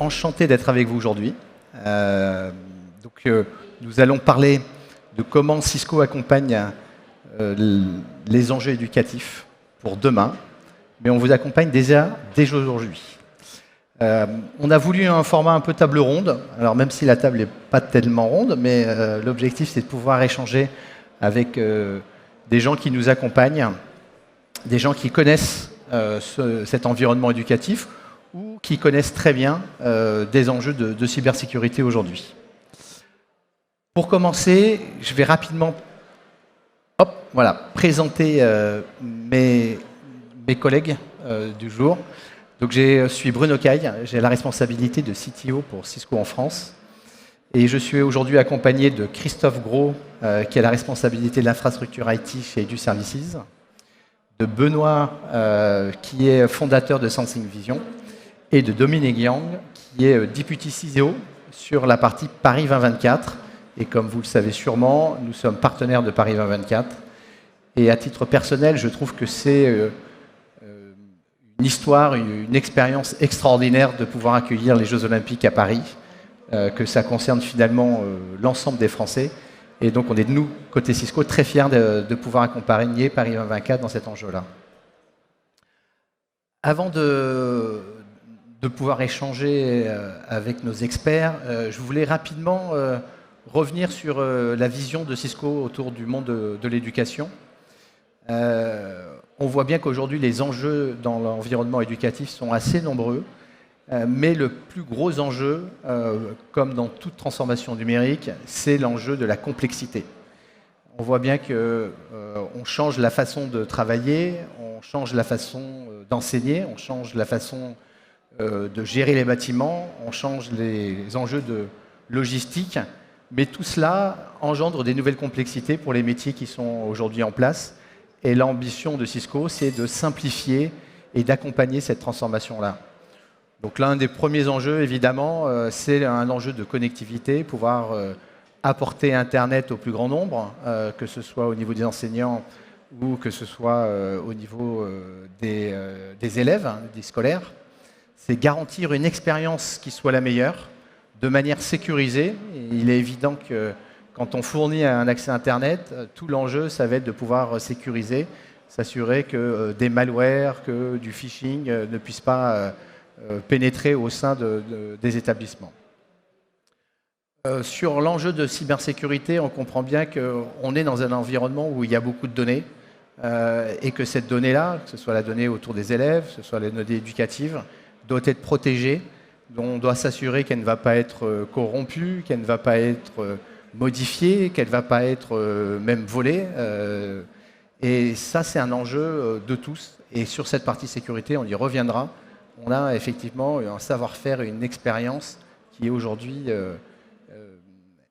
enchanté d'être avec vous aujourd'hui. Nous allons parler de comment Cisco accompagne les enjeux éducatifs pour demain, mais on vous accompagne déjà aujourd'hui. On a voulu un format un peu table ronde, alors même si la table n'est pas tellement ronde, mais l'objectif c'est de pouvoir échanger avec des gens qui nous accompagnent, des gens qui connaissent cet environnement éducatif ou qui connaissent très bien des enjeux de cybersécurité aujourd'hui. Pour commencer, je vais rapidement présenter mes collègues du jour. Donc, je suis Bruno Caille, j'ai la responsabilité de CTO pour Cisco en France. Et je suis aujourd'hui accompagné de Christophe Gros, qui a la responsabilité de l'infrastructure IT chez EduServices, de Benoît, qui est fondateur de Sensing Vision, et de Dominique Yang, qui est Deputy CISO sur la partie Paris 2024. Et comme vous le savez sûrement, nous sommes partenaires de Paris 2024. Et à titre personnel, je trouve que c'est une histoire, une expérience extraordinaire de pouvoir accueillir les Jeux Olympiques à Paris, que ça concerne finalement l'ensemble des Français. Et donc on est, nous, côté Cisco, très fiers de pouvoir accompagner Paris 2024 dans cet enjeu-là. Avant de pouvoir échanger avec nos experts, je voulais rapidement revenir sur la vision de Cisco autour du monde de l'éducation. On voit bien qu'aujourd'hui, les enjeux dans l'environnement éducatif sont assez nombreux, mais le plus gros enjeu, comme dans toute transformation numérique, c'est l'enjeu de la complexité. On voit bien qu'on change la façon de travailler, on change la façon d'enseigner, on change la façon de gérer les bâtiments, on change les enjeux de logistique, mais tout cela engendre des nouvelles complexités pour les métiers qui sont aujourd'hui en place. Et l'ambition de Cisco, c'est de simplifier et d'accompagner cette transformation-là. Donc l'un des premiers enjeux, évidemment, c'est un enjeu de connectivité, pouvoir apporter Internet au plus grand nombre, que ce soit au niveau des enseignants ou que ce soit au niveau des élèves, des scolaires. C'est garantir une expérience qui soit la meilleure, de manière sécurisée. Et il est évident que quand on fournit un accès Internet, tout l'enjeu, ça va être de pouvoir sécuriser, s'assurer que des malwares, que du phishing ne puissent pas pénétrer au sein des établissements. Sur l'enjeu de cybersécurité, on comprend bien qu'on est dans un environnement où il y a beaucoup de données et que cette donnée-là, que ce soit la donnée autour des élèves, que ce soit la donnée éducative, doit être protégée. On doit s'assurer qu'elle ne va pas être corrompue, qu'elle ne va pas être modifiée, qu'elle ne va pas être même volée. Et ça, c'est un enjeu de tous. Et sur cette partie sécurité, on y reviendra. On a effectivement un savoir-faire et une expérience qui est aujourd'hui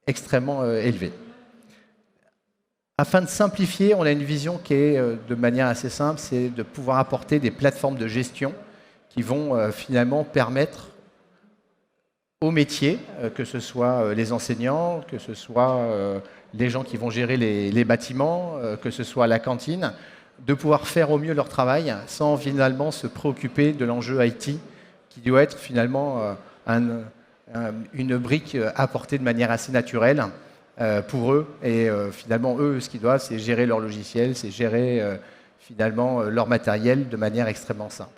extrêmement élevée. Afin de simplifier, on a une vision qui est de manière assez simple, c'est de pouvoir apporter des plateformes de gestion qui vont finalement permettre aux métiers, que ce soit les enseignants, que ce soit les gens qui vont gérer les bâtiments, que ce soit la cantine, de pouvoir faire au mieux leur travail sans finalement se préoccuper de l'enjeu IT qui doit être finalement une brique apportée de manière assez naturelle pour eux. Et finalement, eux, ce qu'ils doivent, c'est gérer leur logiciel, c'est gérer finalement leur matériel de manière extrêmement simple.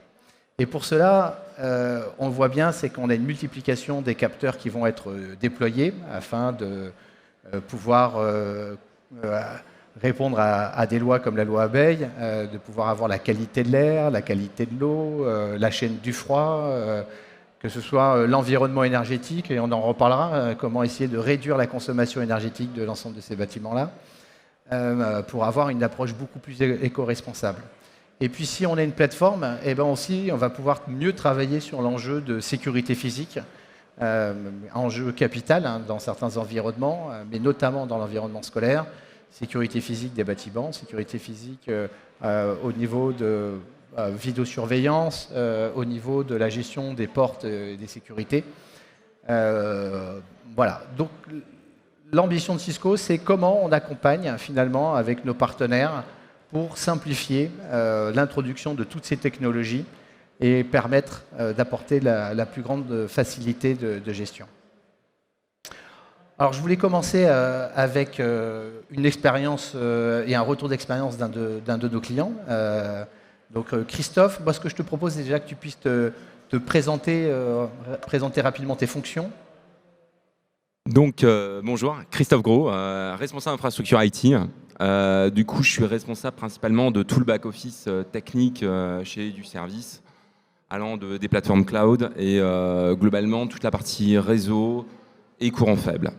Et pour cela, on le voit bien, c'est qu'on a une multiplication des capteurs qui vont être déployés afin de pouvoir répondre à des lois comme la loi Abeille, de pouvoir avoir la qualité de l'air, la qualité de l'eau, la chaîne du froid, que ce soit l'environnement énergétique, et on en reparlera, comment essayer de réduire la consommation énergétique de l'ensemble de ces bâtiments-là, pour avoir une approche beaucoup plus éco-responsable. Et puis si on a une plateforme, eh ben aussi on va pouvoir mieux travailler sur l'enjeu de sécurité physique, enjeu capital dans certains environnements, mais notamment dans l'environnement scolaire, sécurité physique des bâtiments, sécurité physique au niveau de vidéosurveillance, au niveau de la gestion des portes et des sécurités. Voilà. Donc l'ambition de Cisco, c'est comment on accompagne finalement avec nos partenaires pour simplifier l'introduction de toutes ces technologies et permettre d'apporter la plus grande facilité de gestion. Alors, je voulais commencer avec une expérience et un retour d'expérience d'un de nos clients. Donc, Christophe, moi, ce que je te propose, c'est déjà que tu puisses te présenter rapidement tes fonctions. Donc, bonjour, Christophe Gros, responsable infrastructure IT. Du coup, je suis responsable principalement de tout le back-office technique chez du service, allant des plateformes cloud et globalement toute la partie réseau et courant faible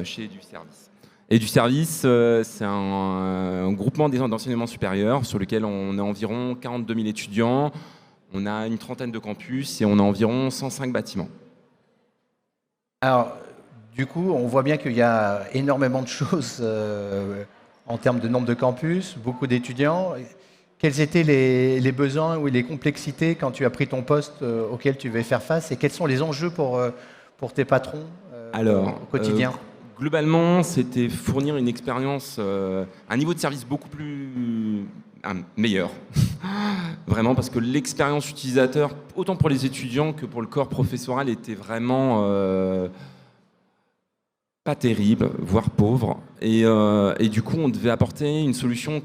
chez du service. Et du service, c'est un groupement d'enseignement supérieur sur lequel on a environ 42 000 étudiants, on a une trentaine de campus et on a environ 105 bâtiments. Alors, du coup, on voit bien qu'il y a énormément de choses en termes de nombre de campus, beaucoup d'étudiants. Quels étaient les besoins ou les complexités quand tu as pris ton poste auquel tu devais faire face et quels sont les enjeux pour tes patrons au quotidien? Globalement, c'était fournir une expérience, un niveau de service beaucoup plus meilleur. Vraiment, parce que l'expérience utilisateur, autant pour les étudiants que pour le corps professoral, était vraiment pas terrible, voire pauvre. Et du coup, on devait apporter une solution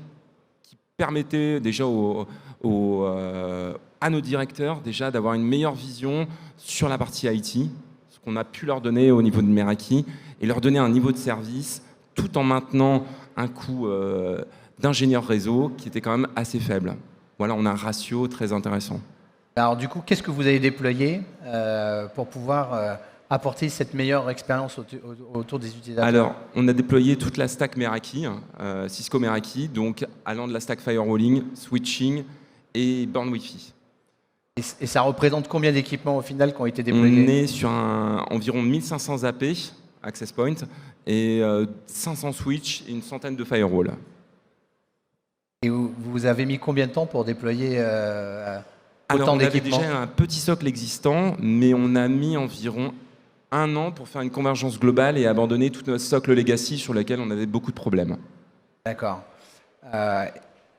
qui permettait déjà à nos directeurs déjà d'avoir une meilleure vision sur la partie IT, ce qu'on a pu leur donner au niveau de Meraki, et leur donner un niveau de service tout en maintenant un coût d'ingénieur réseau qui était quand même assez faible. Voilà, on a un ratio très intéressant. Alors du coup, qu'est-ce que vous avez déployé pour pouvoir apporter cette meilleure expérience autour des utilisateurs? Alors, on a déployé toute la stack Meraki, Cisco Meraki, donc allant de la stack firewalling, switching et borne Wi-Fi. Et ça représente combien d'équipements au final qui ont été déployés? On est sur environ 1500 AP, access point, et 500 switch et une centaine de firewalls. Et vous avez mis combien de temps pour déployer autant d'équipements? On avait déjà un petit socle existant, mais on a mis environ 1 an pour faire une convergence globale et abandonner tout notre socle legacy sur lequel on avait beaucoup de problèmes. D'accord.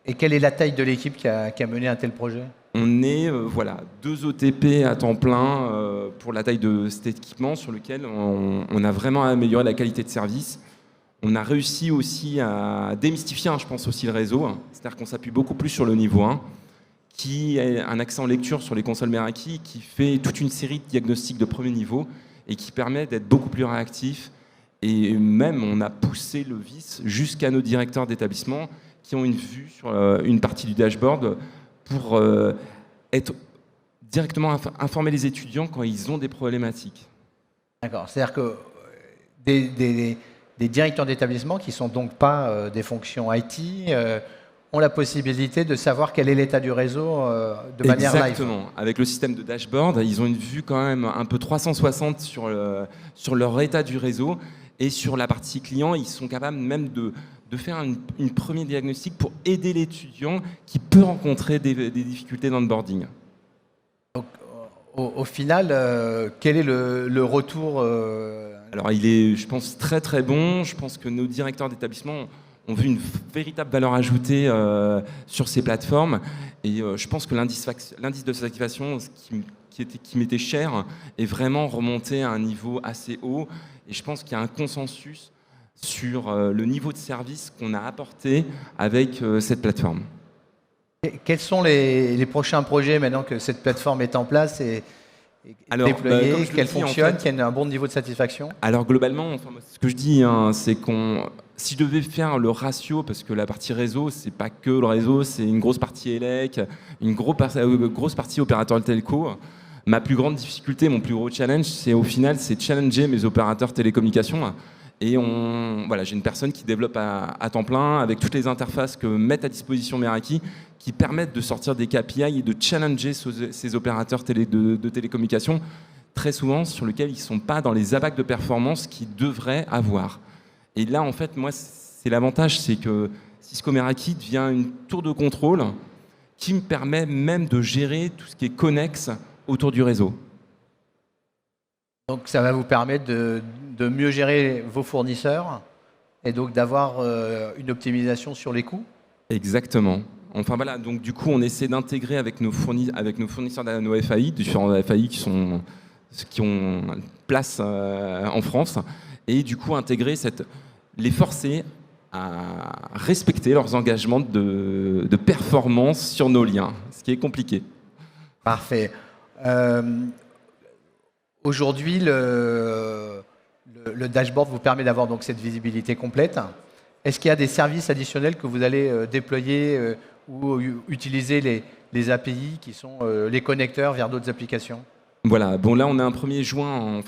Et quelle est la taille de l'équipe qui a mené un tel projet? On est 2 OTP à temps plein pour la taille de cet équipement sur lequel on a vraiment amélioré la qualité de service. On a réussi aussi à démystifier, je pense aussi le réseau, c'est-à-dire qu'on s'appuie beaucoup plus sur le niveau 1, qui est un accès en lecture sur les consoles Meraki, qui fait toute une série de diagnostics de premier niveau et qui permet d'être beaucoup plus réactif. Et même, on a poussé le vice jusqu'à nos directeurs d'établissement qui ont une vue sur une partie du dashboard pour être directement informer les étudiants quand ils ont des problématiques. D'accord, c'est-à-dire que des directeurs d'établissement qui ne sont donc pas des fonctions IT ont la possibilité de savoir quel est l'état du réseau de manière live. Exactement. Avec le système de dashboard, ils ont une vue quand même un peu 360 sur leur état du réseau. Et sur la partie client, ils sont capables même de faire une premier diagnostic pour aider l'étudiant qui peut rencontrer des difficultés dans le boarding. Donc, au final, quel est le retour Alors, il est, je pense, très très bon. Je pense que nos directeurs d'établissement ont vu une véritable valeur ajoutée sur ces plateformes. Et je pense que l'indice de satisfaction qui m'était cher est vraiment remonté à un niveau assez haut. Et je pense qu'il y a un consensus sur le niveau de service qu'on a apporté avec cette plateforme. Quels sont les prochains projets maintenant que cette plateforme est en place et déployée, qu'elle fonctionne, qu'il y a un bon niveau de satisfaction? Alors globalement, ce que je dis, c'est si je devais faire le ratio, parce que la partie réseau, c'est pas que le réseau, c'est une grosse partie ELEC, une grosse partie opérateur telco. Ma plus grande difficulté, mon plus gros challenge, c'est au final, c'est challenger mes opérateurs télécommunications. Et j'ai une personne qui développe à temps plein avec toutes les interfaces que mettent à disposition Meraki qui permettent de sortir des KPI et de challenger ces opérateurs de télécommunications très souvent sur lesquels ils ne sont pas dans les abacs de performance qu'ils devraient avoir. Et là, en fait, moi, c'est l'avantage, c'est que Cisco Meraki devient une tour de contrôle qui me permet même de gérer tout ce qui est connexe autour du réseau. Donc ça va vous permettre de mieux gérer vos fournisseurs et donc d'avoir une optimisation sur les coûts? Exactement. Enfin voilà, donc du coup, on essaie d'intégrer avec nos fournisseurs, nos FAI, différents FAI qui ont place en France, et du coup les forcer à respecter leurs engagements de performance sur nos liens, ce qui est compliqué. Parfait. Aujourd'hui, le dashboard vous permet d'avoir donc cette visibilité complète. Est-ce qu'il y a des services additionnels que vous allez déployer ou utiliser les API qui sont les connecteurs vers d'autres applications? Voilà, bon là on a un premier joint,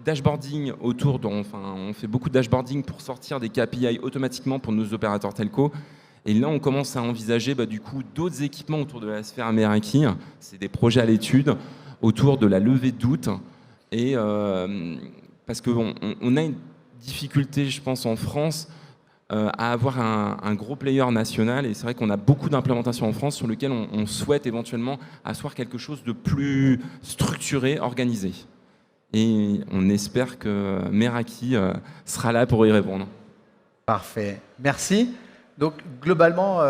dashboarding on fait beaucoup de dashboarding pour sortir des KPI automatiquement pour nos opérateurs telco. Et là on commence à envisager du coup d'autres équipements autour de la sphère Meraki. C'est des projets à l'étude autour de la levée de doute. Et parce qu'on a une difficulté, je pense, en France à avoir un gros player national, et c'est vrai qu'on a beaucoup d'implémentations en France sur lesquelles on souhaite éventuellement asseoir quelque chose de plus structuré, organisé. Et on espère que Meraki sera là pour y répondre. Parfait, merci. Donc globalement,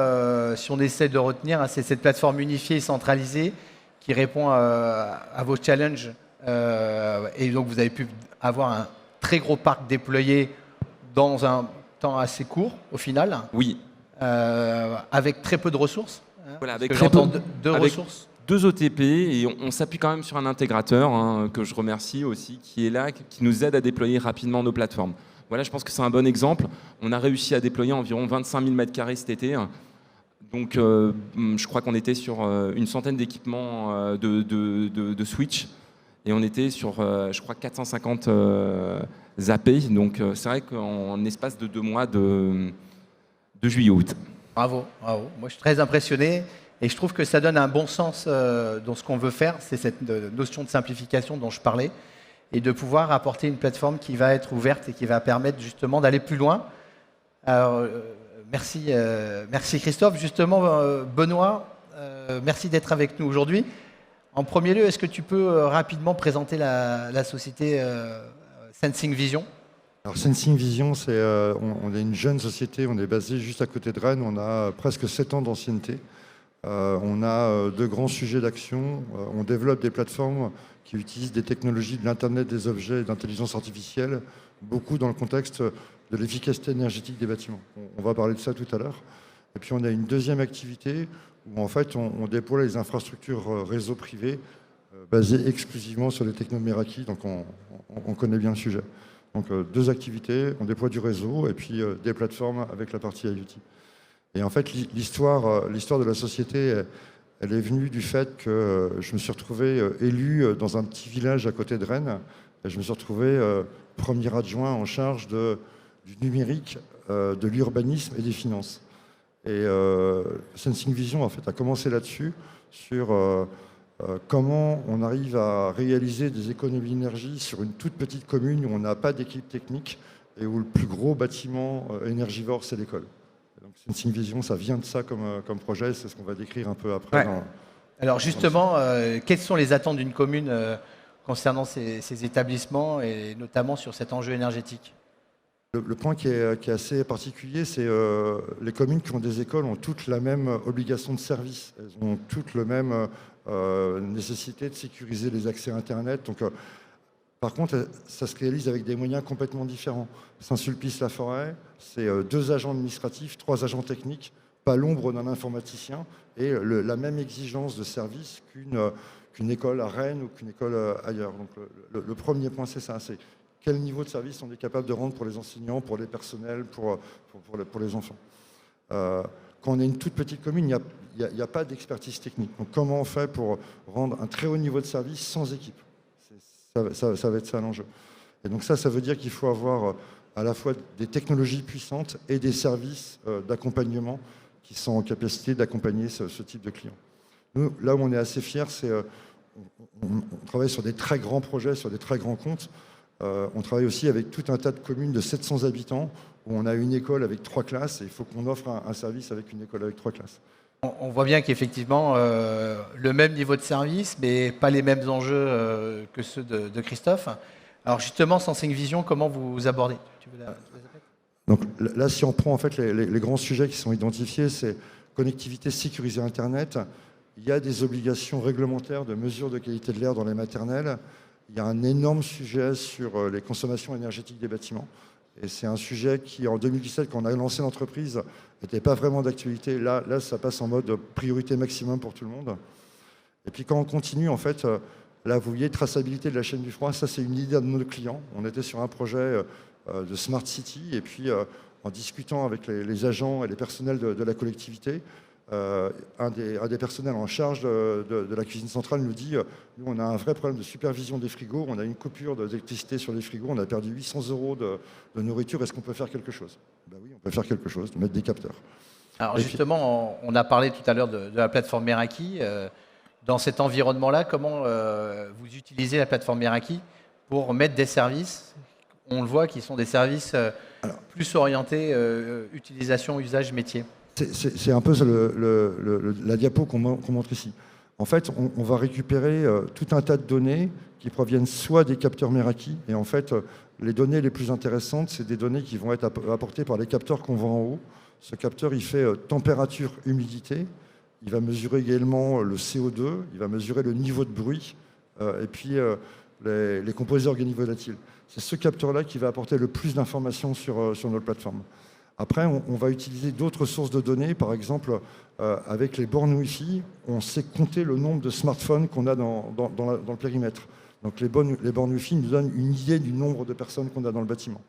si on essaie de retenir, c'est cette plateforme unifiée et centralisée qui répond à vos challenges, et donc vous avez pu avoir un très gros parc déployé dans un temps assez court au final. Oui. Avec très peu de ressources. Voilà, avec très peu de ressources. 2 OTP, et on s'appuie quand même sur un intégrateur que je remercie aussi, qui est là, qui nous aide à déployer rapidement nos plateformes. Voilà, je pense que c'est un bon exemple. On a réussi à déployer environ 25 000 m² cet été. Donc je crois qu'on était sur une centaine d'équipements de switch, et on était sur, je crois, 450 zappés. Donc c'est vrai qu'en espace de 2 mois de juillet-août. Bravo, bravo. Moi, je suis très impressionné, et je trouve que ça donne un bon sens dans ce qu'on veut faire. C'est cette notion de simplification dont je parlais, et de pouvoir apporter une plateforme qui va être ouverte et qui va permettre justement d'aller plus loin. Alors, merci Christophe. Justement, Benoît, merci d'être avec nous aujourd'hui. En premier lieu, est-ce que tu peux rapidement présenter la société Sensing Vision? Alors Sensing Vision, on est une jeune société, on est basé juste à côté de Rennes, on a presque 7 ans d'ancienneté. On a 2 grands sujets d'action. On développe des plateformes qui utilisent des technologies de l'Internet des objets et d'intelligence artificielle, beaucoup dans le contexte de l'efficacité énergétique des bâtiments. On va parler de ça tout à l'heure. Et puis on a une deuxième activité où en fait on déploie les infrastructures réseau privé basées exclusivement sur les technos Meraki, donc on connaît bien le sujet. Donc 2 activités, on déploie du réseau et puis des plateformes avec la partie IoT. Et en fait l'histoire de la société, elle est venue du fait que je me suis retrouvé élu dans un petit village à côté de Rennes, et je me suis retrouvé premier adjoint en charge du numérique, de l'urbanisme et des finances. Et Sensing Vision en fait a commencé là-dessus, sur comment on arrive à réaliser des économies d'énergie sur une toute petite commune où on n'a pas d'équipe technique et où le plus gros bâtiment énergivore, c'est l'école. Donc Sensing Vision, ça vient de ça comme projet, c'est ce qu'on va décrire un peu après. Ouais. Alors justement, quelles sont les attentes d'une commune concernant ces établissements, et notamment sur cet enjeu énergétique? Le point qui est assez particulier, c'est les communes qui ont des écoles ont toutes la même obligation de service. Elles ont toutes la même nécessité de sécuriser les accès à Internet. Donc, par contre, ça se réalise avec des moyens complètement différents. Saint-Sulpice-la-Forêt, c'est 2 agents administratifs, 3 agents techniques, pas l'ombre d'un informaticien, et la même exigence de service qu'une école à Rennes ou qu'une école ailleurs. Donc, le premier point, c'est ça. C'est quel niveau de service on est capable de rendre pour les enseignants, pour les personnels, pour les enfants. Quand on est une toute petite commune, il n'y a pas d'expertise technique. Donc comment on fait pour rendre un très haut niveau de service sans équipe? Ça va être ça l'enjeu. Et donc ça veut dire qu'il faut avoir à la fois des technologies puissantes et des services d'accompagnement qui sont en capacité d'accompagner ce type de clients. Nous, là où on est assez fiers, c'est on travaille sur des très grands projets, sur des très grands comptes. On travaille aussi avec tout un tas de communes de 700 habitants où on a une école avec 3 classes, et il faut qu'on offre un service avec une école avec 3 classes. On voit bien qu'effectivement, le même niveau de service, mais pas les mêmes enjeux que ceux de Christophe. Alors justement, Sensing Vision, comment vous abordez? Tu veux Donc là, si on prend en fait les grands sujets qui sont identifiés, c'est connectivité sécurisée Internet. Il y a des obligations réglementaires de mesure de qualité de l'air dans les maternelles. Il y a un énorme sujet sur les consommations énergétiques des bâtiments. Et c'est un sujet qui, en 2017, quand on a lancé l'entreprise, n'était pas vraiment d'actualité. Là, ça passe en mode priorité maximum pour tout le monde. Et puis quand on continue, en fait, là, vous voyez, traçabilité de la chaîne du froid, ça, c'est une idée de nos clients. On était sur un projet de Smart City, et puis en discutant avec les agents et les personnels de la collectivité, un des personnels en charge de la cuisine centrale nous dit nous, on a un vrai problème de supervision des frigos, on a une coupure d'électricité sur les frigos, on a perdu 800 € de nourriture, est-ce qu'on peut faire quelque chose? Ben oui, on peut faire quelque chose, mettre des capteurs. Alors justement, on a parlé tout à l'heure de la plateforme Meraki. Dans cet environnement-là, comment vous utilisez la plateforme Meraki pour mettre des services, on le voit, qui sont des services plus orientés utilisation, usage, métier? C'est un peu la diapo qu'on montre ici. En fait, on va récupérer tout un tas de données qui proviennent soit des capteurs Meraki, et en fait, les données les plus intéressantes, c'est des données qui vont être apportées par les capteurs qu'on voit en haut. Ce capteur, il fait température, humidité, il va mesurer également le CO2, il va mesurer le niveau de bruit, et puis les composés organiques volatiles. C'est ce capteur-là qui va apporter le plus d'informations sur notre plateforme. Après, on va utiliser d'autres sources de données. Par exemple, avec les bornes Wi-Fi, on sait compter le nombre de smartphones qu'on a dans le périmètre. Donc les bornes Wi-Fi nous donnent une idée du nombre de personnes qu'on a dans le bâtiment.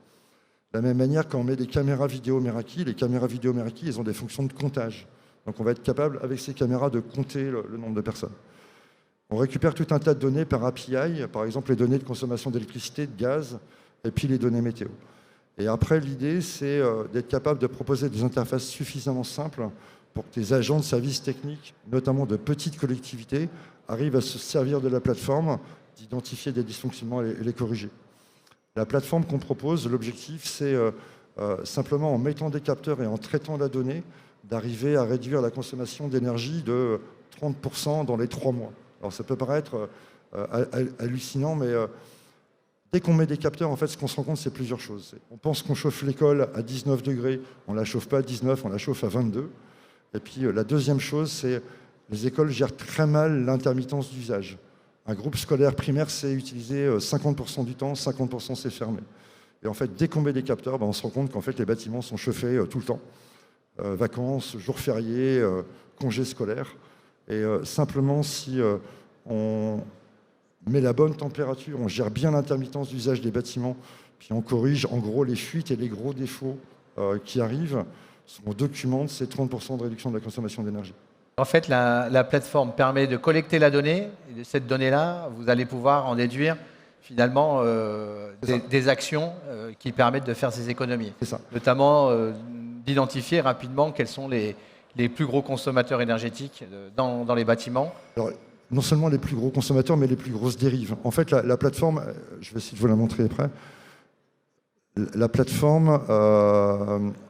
De la même manière, quand on met des caméras vidéo Meraki, les caméras vidéo Meraki, elles ont des fonctions de comptage. Donc on va être capable, avec ces caméras, de compter le nombre de personnes. On récupère tout un tas de données par API, par exemple les données de consommation d'électricité, de gaz, et puis les données météo. Et après, l'idée, c'est d'être capable de proposer des interfaces suffisamment simples pour que les agents de services techniques, notamment de petites collectivités, arrivent à se servir de la plateforme, d'identifier des dysfonctionnements et les corriger. La plateforme qu'on propose, l'objectif, c'est simplement en mettant des capteurs et en traitant la donnée, d'arriver à réduire la consommation d'énergie de 30% dans les 3 mois. Alors ça peut paraître hallucinant, mais dès qu'on met des capteurs, en fait, ce qu'on se rend compte, c'est plusieurs choses. On pense qu'on chauffe l'école à 19 degrés, on ne la chauffe pas à 19, on la chauffe à 22. Et puis la deuxième chose, c'est les écoles gèrent très mal l'intermittence d'usage. Un groupe scolaire primaire, c'est utilisé 50% du temps, 50% c'est fermé. Et en fait, dès qu'on met des capteurs, on se rend compte qu'en fait, les bâtiments sont chauffés tout le temps. Vacances, jours fériés, congés scolaires. Et simplement, si on met la bonne température, on gère bien l'intermittence d'usage des bâtiments, puis on corrige en gros les fuites et les gros défauts qui arrivent, ce qu'on documente, c'est 30% de réduction de la consommation d'énergie. En fait, la plateforme permet de collecter la donnée, et de cette donnée-là, vous allez pouvoir en déduire finalement des actions qui permettent de faire ces économies. C'est ça. Notamment d'identifier rapidement quels sont les plus gros consommateurs énergétiques dans les bâtiments. Alors, non seulement les plus gros consommateurs, mais les plus grosses dérives. En fait, la plateforme, je vais essayer de vous la montrer après, la plateforme,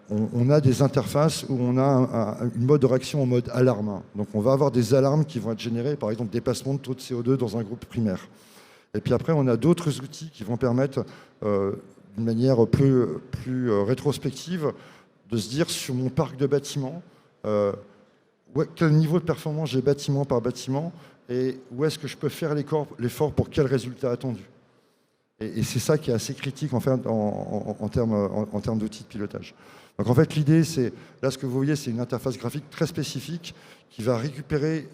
on a des interfaces où on a une mode de réaction en mode alarme. Donc on va avoir des alarmes qui vont être générées, par exemple dépassement de taux de CO2 dans un groupe primaire. Et puis après, on a d'autres outils qui vont permettre, d'une manière plus rétrospective, de se dire sur mon parc de bâtiments, quel niveau de performance j'ai bâtiment par bâtiment et où est-ce que je peux faire l'effort pour quel résultat attendu. Et c'est ça qui est assez critique en termes d'outils de pilotage. Donc en fait, l'idée, c'est, là ce que vous voyez, c'est une interface graphique très spécifique qui va récupérer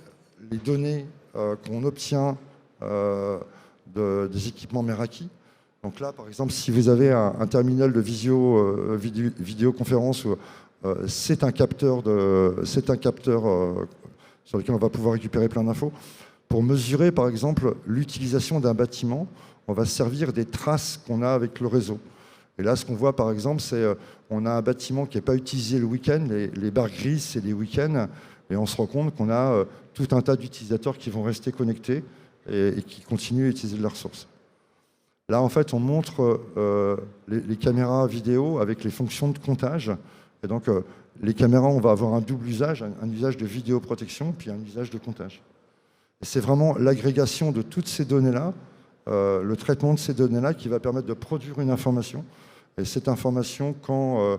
les données qu'on obtient des équipements Meraki. Donc là, par exemple, si vous avez un terminal de vidéoconférence, c'est un capteur sur lequel on va pouvoir récupérer plein d'infos. Pour mesurer, par exemple, l'utilisation d'un bâtiment, on va se servir des traces qu'on a avec le réseau. Et là, ce qu'on voit, par exemple, c'est on a un bâtiment qui n'est pas utilisé le week-end, les barres grises, c'est les week-ends, et on se rend compte qu'on a tout un tas d'utilisateurs qui vont rester connectés et qui continuent à utiliser de la ressource. Là, en fait, on montre les caméras vidéo avec les fonctions de comptage. Et donc, les caméras, on va avoir un double usage, un usage de vidéoprotection, puis un usage de comptage. Et c'est vraiment l'agrégation de toutes ces données-là, le traitement de ces données-là qui va permettre de produire une information. Et cette information, quand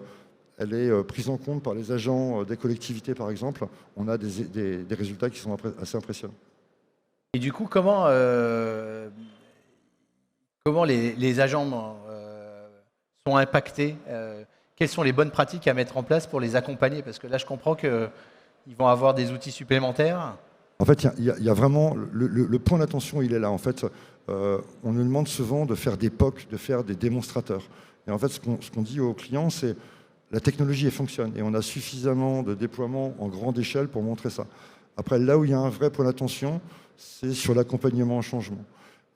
elle est prise en compte par les agents des collectivités, par exemple, on a des résultats qui sont assez impressionnants. Et du coup, comment les agents sont impactés quelles sont les bonnes pratiques à mettre en place pour les accompagner? Parce que là, je comprends qu'ils vont avoir des outils supplémentaires. En fait, il y a vraiment le point d'attention, il est là. En fait, on nous demande souvent de faire des POC, de faire des démonstrateurs. Et en fait, ce qu'on dit aux clients, c'est la technologie, elle fonctionne. Et on a suffisamment de déploiements en grande échelle pour montrer ça. Après, là où il y a un vrai point d'attention, c'est sur l'accompagnement au changement.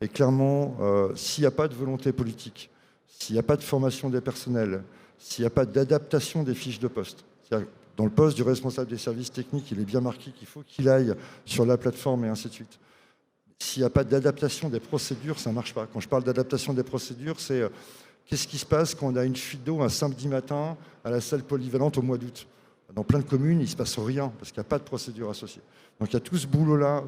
Et clairement, s'il n'y a pas de volonté politique, s'il n'y a pas de formation des personnels, s'il n'y a pas d'adaptation des fiches de poste, dans le poste du responsable des services techniques, il est bien marqué qu'il faut qu'il aille sur la plateforme et ainsi de suite. S'il n'y a pas d'adaptation des procédures, ça ne marche pas. Quand je parle d'adaptation des procédures, c'est qu'est-ce qui se passe quand on a une fuite d'eau un samedi matin à la salle polyvalente au mois d'août? Dans plein de communes, il ne se passe rien parce qu'il n'y a pas de procédure associée. Donc il y a tout ce boulot-là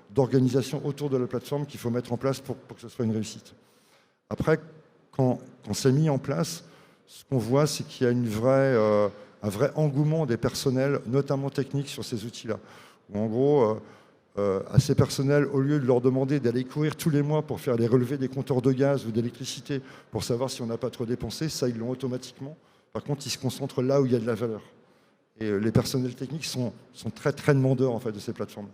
d'organisation autour de la plateforme qu'il faut mettre en place pour que ce soit une réussite. Après, quand c'est mis en place, ce qu'on voit, c'est qu'il y a un vrai engouement des personnels, notamment techniques, sur ces outils-là. Où en gros, à ces personnels, au lieu de leur demander d'aller courir tous les mois pour faire les relevés des compteurs de gaz ou d'électricité pour savoir si on n'a pas trop dépensé, ça, ils l'ont automatiquement. Par contre, ils se concentrent là où il y a de la valeur. Et les personnels techniques sont très, très demandeurs en fait, de ces plateformes.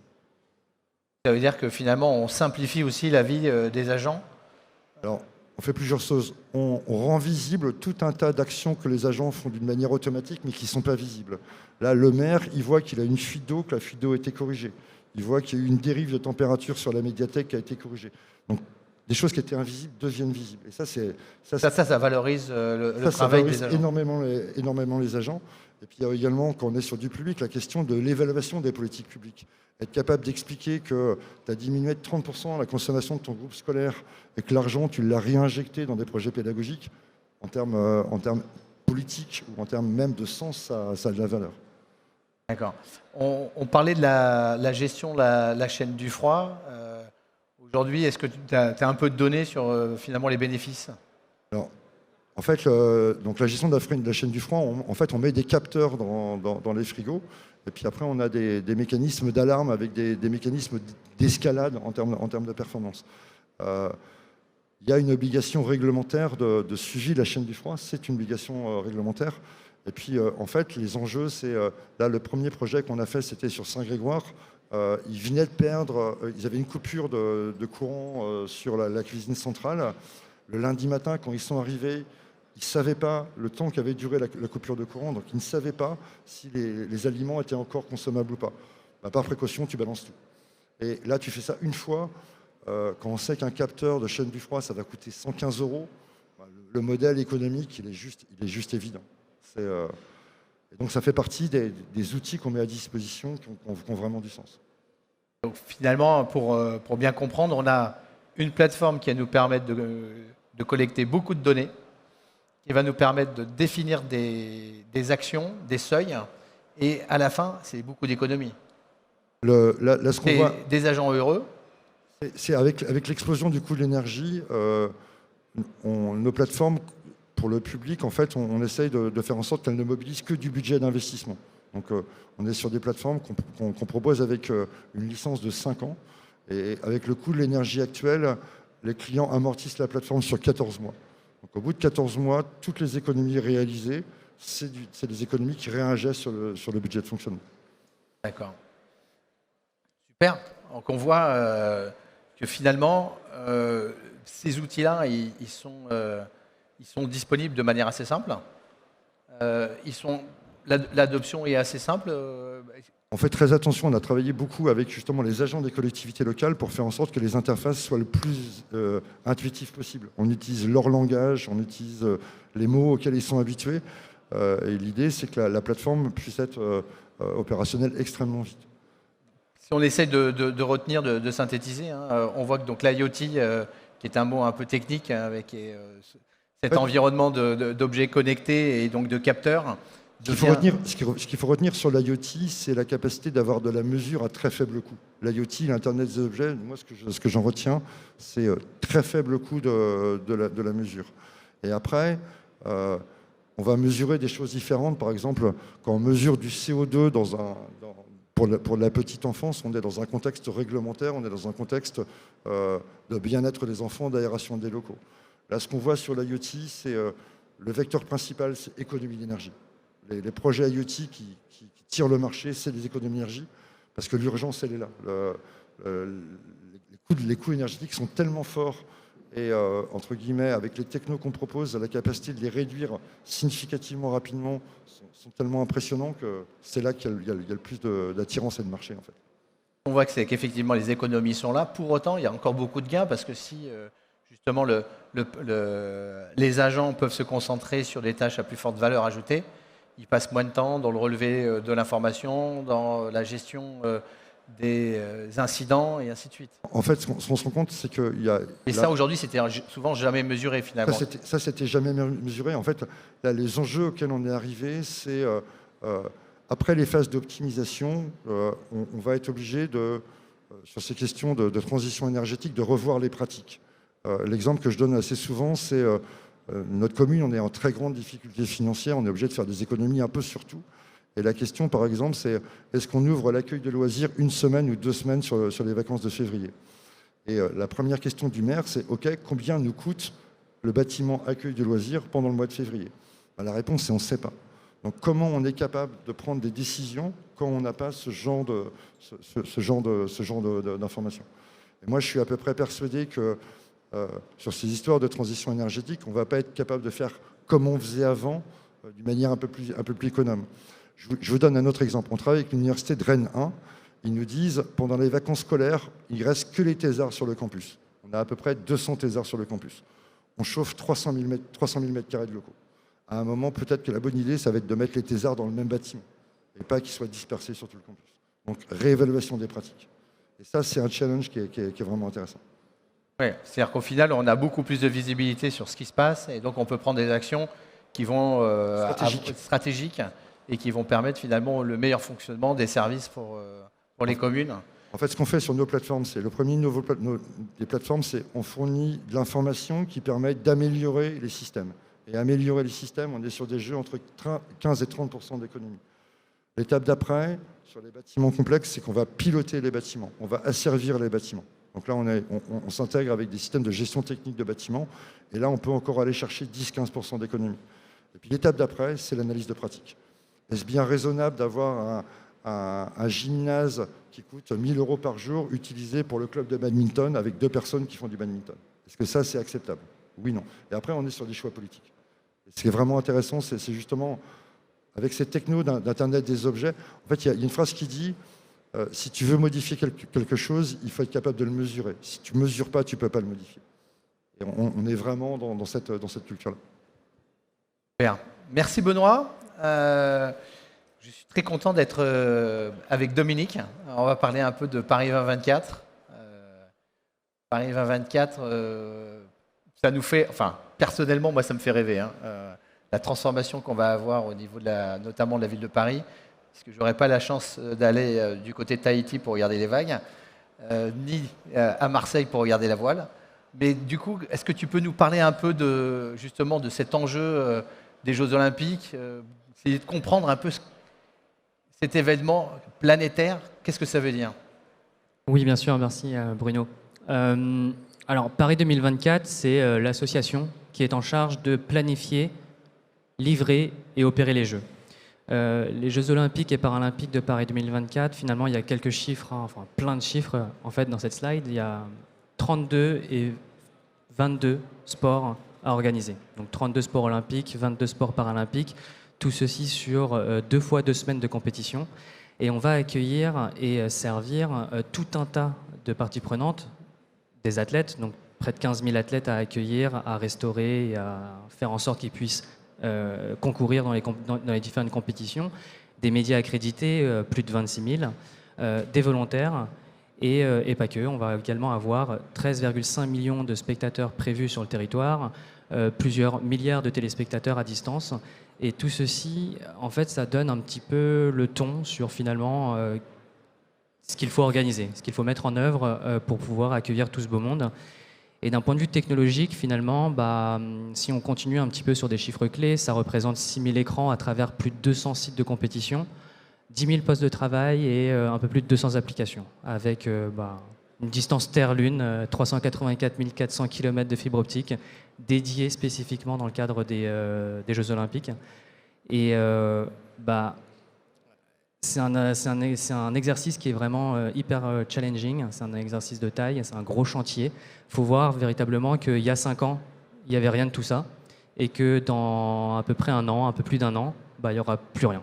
Ça veut dire que finalement, on simplifie aussi la vie des agents? Alors, on fait plusieurs choses. On rend visible tout un tas d'actions que les agents font d'une manière automatique, mais qui ne sont pas visibles. Là, le maire, il voit qu'il a une fuite d'eau, que la fuite d'eau a été corrigée. Il voit qu'il y a eu une dérive de température sur la médiathèque qui a été corrigée. Donc, des choses qui étaient invisibles deviennent visibles. Et ça, ça valorise le travail des agents. Énormément les agents. Et puis, il y a également, quand on est sur du public, la question de l'évaluation des politiques publiques. Être capable d'expliquer que tu as diminué de 30% la consommation de ton groupe scolaire et que l'argent, tu l'as réinjecté dans des projets pédagogiques, en termes politiques ou en termes même de sens, ça a de la valeur. D'accord. On parlait de la gestion de la chaîne du froid. Aujourd'hui, est-ce que tu as un peu de données sur finalement les bénéfices? Alors, en fait, donc la gestion de la chaîne du froid, on met des capteurs dans les frigos. Et puis après, on a des mécanismes d'alarme avec des mécanismes d'escalade en termes de performance. Il y a une obligation réglementaire de suivi de la chaîne du froid. C'est une obligation réglementaire. Et puis, en fait, les enjeux, c'est... là, le premier projet qu'on a fait, c'était sur Saint-Grégoire. Ils venaient de perdre... ils avaient une coupure de courant sur la cuisine centrale. Le lundi matin, quand ils sont arrivés, ils ne savaient pas le temps qu'avait duré la coupure de courant, donc ils ne savaient pas si les aliments étaient encore consommables ou pas. Bah, par précaution, tu balances tout. Et là, tu fais ça une fois. Quand on sait qu'un capteur de chaîne du froid, ça va coûter 115 €, bah, le modèle économique, il est juste évident. Et donc, ça fait partie des outils qu'on met à disposition qui ont vraiment du sens. Donc, finalement, pour bien comprendre, on a une plateforme qui va nous permettre de collecter beaucoup de données, qui va nous permettre de définir des actions, des seuils, et à la fin, c'est beaucoup d'économies. Des agents heureux. C'est avec l'explosion du coût de l'énergie, nos plateformes, pour le public, en fait, on essaye de faire en sorte qu'elles ne mobilisent que du budget d'investissement. Donc, on est sur des plateformes qu'on propose avec une licence de 5 ans. Et avec le coût de l'énergie actuel, les clients amortissent la plateforme sur 14 mois. Donc, au bout de 14 mois, toutes les économies réalisées, c'est des économies qui réinjectent sur le budget de fonctionnement. D'accord. Super. Donc, on voit que finalement, ces outils-là, ils sont disponibles de manière assez simple. L'adoption est assez simple. On fait très attention, on a travaillé beaucoup avec justement les agents des collectivités locales pour faire en sorte que les interfaces soient le plus intuitives possible. On utilise leur langage, on utilise les mots auxquels ils sont habitués. Et l'idée, c'est que la plateforme puisse être opérationnelle extrêmement vite. Si on essaie de retenir, de synthétiser, hein, on voit que donc l'IoT, qui est un mot un peu technique, hein, avec cet environnement d'objets connectés et donc de capteurs. Ce qu'il faut retenir sur l'IoT, c'est la capacité d'avoir de la mesure à très faible coût. L'IoT, l'Internet des objets, moi, ce que j'en retiens, c'est très faible coût de la mesure. Et après, On va mesurer des choses différentes. Par exemple, quand on mesure du CO2 pour la petite enfance, on est dans un contexte réglementaire, on est dans un contexte de bien-être des enfants, d'aération des locaux. Là, ce qu'on voit sur l'IoT, c'est le vecteur principal, c'est économie d'énergie. Les projets IoT qui tirent le marché, c'est des économies d'énergie, parce que l'urgence, elle est là. Les coûts énergétiques sont tellement forts et, entre guillemets, avec les technos qu'on propose, la capacité de les réduire significativement rapidement sont tellement impressionnants que c'est là qu'il y a le plus d'attirance et de marché, en fait. On voit qu'effectivement les économies sont là. Pour autant, il y a encore beaucoup de gains parce que si justement les agents peuvent se concentrer sur des tâches à plus forte valeur ajoutée, ils passent moins de temps dans le relevé de l'information, dans la gestion des incidents et ainsi de suite. En fait, ce qu'on se rend compte, c'est qu'il y a... Et ça, aujourd'hui, c'était souvent jamais mesuré finalement. Ça, c'était jamais mesuré. En fait, là, les enjeux auxquels on est arrivé, c'est... après les phases d'optimisation, on va être obligé sur ces questions de transition énergétique, de revoir les pratiques. L'exemple que je donne assez souvent, c'est notre commune, on est en très grande difficulté financière, on est obligé de faire des économies un peu sur tout. Et la question, par exemple, c'est est-ce qu'on ouvre l'accueil de loisirs 1 semaine ou 2 semaines sur les vacances de février? Et la première question du maire, c'est OK, combien nous coûte le bâtiment accueil de loisirs pendant le mois de février? Ben, la réponse, c'est on ne sait pas. Donc comment on est capable de prendre des décisions quand on n'a pas ce genre d'informations? Et moi, je suis à peu près persuadé que sur ces histoires de transition énergétique, on ne va pas être capable de faire comme on faisait avant, d'une manière un peu plus économe. Je vous donne un autre exemple. On travaille avec l'université de Rennes 1. Ils nous disent, pendant les vacances scolaires, il ne reste que les thésards sur le campus. On a à peu près 200 thésards sur le campus. On chauffe 300 000 mètres carrés de locaux. À un moment, peut-être que la bonne idée, ça va être de mettre les thésards dans le même bâtiment et pas qu'ils soient dispersés sur tout le campus. Donc, réévaluation des pratiques. Et ça, c'est un challenge qui est vraiment intéressant. Oui, c'est-à-dire qu'au final, on a beaucoup plus de visibilité sur ce qui se passe et donc on peut prendre des actions qui vont stratégiques et qui vont permettre finalement le meilleur fonctionnement des services pour les communes. En fait, ce qu'on fait sur nos plateformes, c'est le premier niveau des plateformes, c'est on fournit de l'information qui permet d'améliorer les systèmes. Et améliorer les systèmes, on est sur des jeux entre 15 et 30% d'économie. L'étape d'après, sur les bâtiments complexes, c'est qu'on va piloter les bâtiments, on va asservir les bâtiments. Donc là, on s'intègre avec des systèmes de gestion technique de bâtiments, et là, on peut encore aller chercher 10-15% d'économie. Et puis l'étape d'après, c'est l'analyse de pratique. Est-ce bien raisonnable d'avoir un gymnase qui coûte 1 000 € par jour utilisé pour le club de badminton avec 2 personnes qui font du badminton? Est-ce que ça, c'est acceptable? Oui, non. Et après, on est sur des choix politiques. Et ce qui est vraiment intéressant, c'est justement, avec cette techno d'Internet des objets, en fait, il y a une phrase qui dit si tu veux modifier quelque chose, il faut être capable de le mesurer. Si tu ne mesures pas, tu ne peux pas le modifier. Et on est vraiment dans cette culture-là. Super. Merci Benoît. Je suis très content d'être avec Dominique. Alors, on va parler un peu de Paris 2024. Paris 2024, ça nous fait, enfin personnellement, moi ça me fait rêver. La transformation qu'on va avoir au niveau notamment de la ville de Paris, parce que je n'aurai pas la chance d'aller du côté de Tahiti pour regarder les vagues, ni à Marseille pour regarder la voile. Mais du coup, est-ce que tu peux nous parler un peu justement de cet enjeu des Jeux Olympiques, essayer de comprendre un peu cet événement planétaire, qu'est-ce que ça veut dire? Oui, bien sûr, merci Bruno. Alors, Paris 2024, c'est l'association qui est en charge de planifier, livrer et opérer les Jeux. Les Jeux Olympiques et Paralympiques de Paris 2024, finalement, il y a quelques chiffres, enfin plein de chiffres en fait dans cette slide. Il y a 32 et 22 sports à organiser. Donc 32 sports olympiques, 22 sports paralympiques, tout ceci sur 2 fois 2 semaines de compétition. Et on va accueillir et servir tout un tas de parties prenantes, des athlètes, donc près de 15 000 athlètes à accueillir, à restaurer et à faire en sorte qu'ils puissent concourir dans les différentes compétitions, des médias accrédités, plus de 26 000, des volontaires et pas que. On va également avoir 13,5 millions de spectateurs prévus sur le territoire, plusieurs milliards de téléspectateurs à distance. Et tout ceci, en fait, ça donne un petit peu le ton sur finalement ce qu'il faut organiser, ce qu'il faut mettre en œuvre pour pouvoir accueillir tout ce beau monde. Et d'un point de vue technologique, finalement, si on continue un petit peu sur des chiffres clés, ça représente 6000 écrans à travers plus de 200 sites de compétition, 10 000 postes de travail et un peu plus de 200 applications, avec une distance Terre-Lune, 384 400 km de fibre optique, dédiée spécifiquement dans le cadre des Jeux Olympiques. Et c'est un exercice qui est vraiment hyper challenging, c'est un exercice de taille, c'est un gros chantier. Il faut voir véritablement qu'il y a 5 ans, il n'y avait rien de tout ça, et que dans à peu près un an, un peu plus d'un an, il n'y aura plus rien.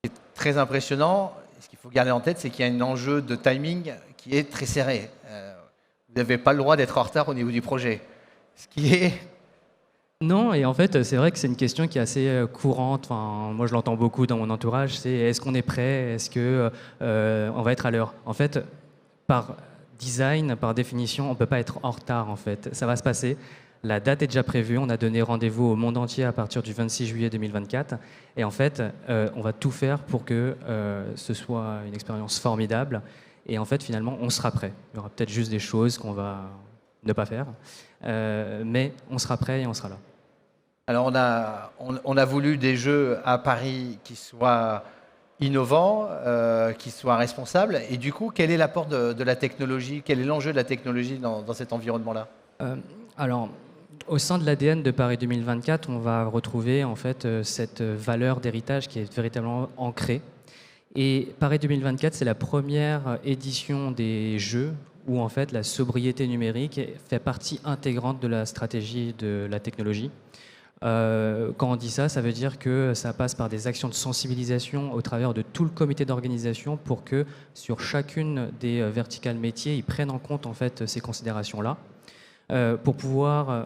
Ce qui est très impressionnant, ce qu'il faut garder en tête, c'est qu'il y a un enjeu de timing qui est très serré. Vous n'avez pas le droit d'être en retard au niveau du projet. Ce qui est... Non, et en fait, c'est vrai que c'est une question qui est assez courante. Enfin, moi, je l'entends beaucoup dans mon entourage. C'est est-ce qu'on est prêt? Est-ce que on va être à l'heure? En fait, par design, par définition, on ne peut pas être en retard. En fait, ça va se passer. La date est déjà prévue. On a donné rendez-vous au monde entier à partir du 26 juillet 2024. Et en fait, on va tout faire pour que ce soit une expérience formidable. Et en fait, finalement, on sera prêt. Il y aura peut-être juste des choses qu'on va ne pas faire. Mais on sera prêt et on sera là. Alors on a voulu des jeux à Paris qui soient innovants, qui soient responsables. Et du coup, quel est l'apport de la technologie? Quel est l'enjeu de la technologie dans cet environnement-là? Alors, au sein de l'ADN de Paris 2024, on va retrouver en fait cette valeur d'héritage qui est véritablement ancrée. Et Paris 2024, c'est la première édition des Jeux où en fait la sobriété numérique fait partie intégrante de la stratégie de la technologie. Quand on dit ça, ça veut dire que ça passe par des actions de sensibilisation au travers de tout le comité d'organisation pour que sur chacune des verticales métiers, ils prennent en compte en fait ces considérations-là. Pour pouvoir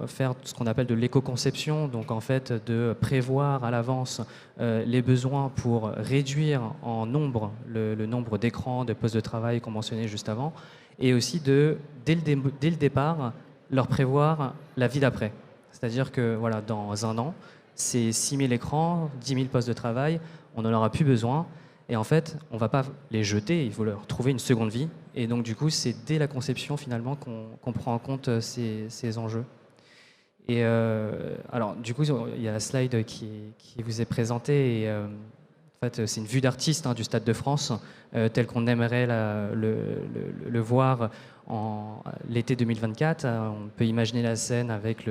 faire ce qu'on appelle de l'éco-conception, donc en fait de prévoir à l'avance les besoins pour réduire en nombre le nombre d'écrans, de postes de travail qu'on mentionnait juste avant, et aussi dès le départ, leur prévoir la vie d'après. C'est-à-dire que voilà, dans un an, ces 6000 écrans, 10 000 postes de travail, on n'en aura plus besoin. Et en fait, on ne va pas les jeter, il faut leur trouver une seconde vie. Et donc, du coup, c'est dès la conception, finalement, qu'on prend en compte ces enjeux. Et alors, du coup, il y a la slide qui vous est présentée. Et, en fait, c'est une vue d'artiste du Stade de France, tel qu'on aimerait le voir en l'été 2024. On peut imaginer la scène avec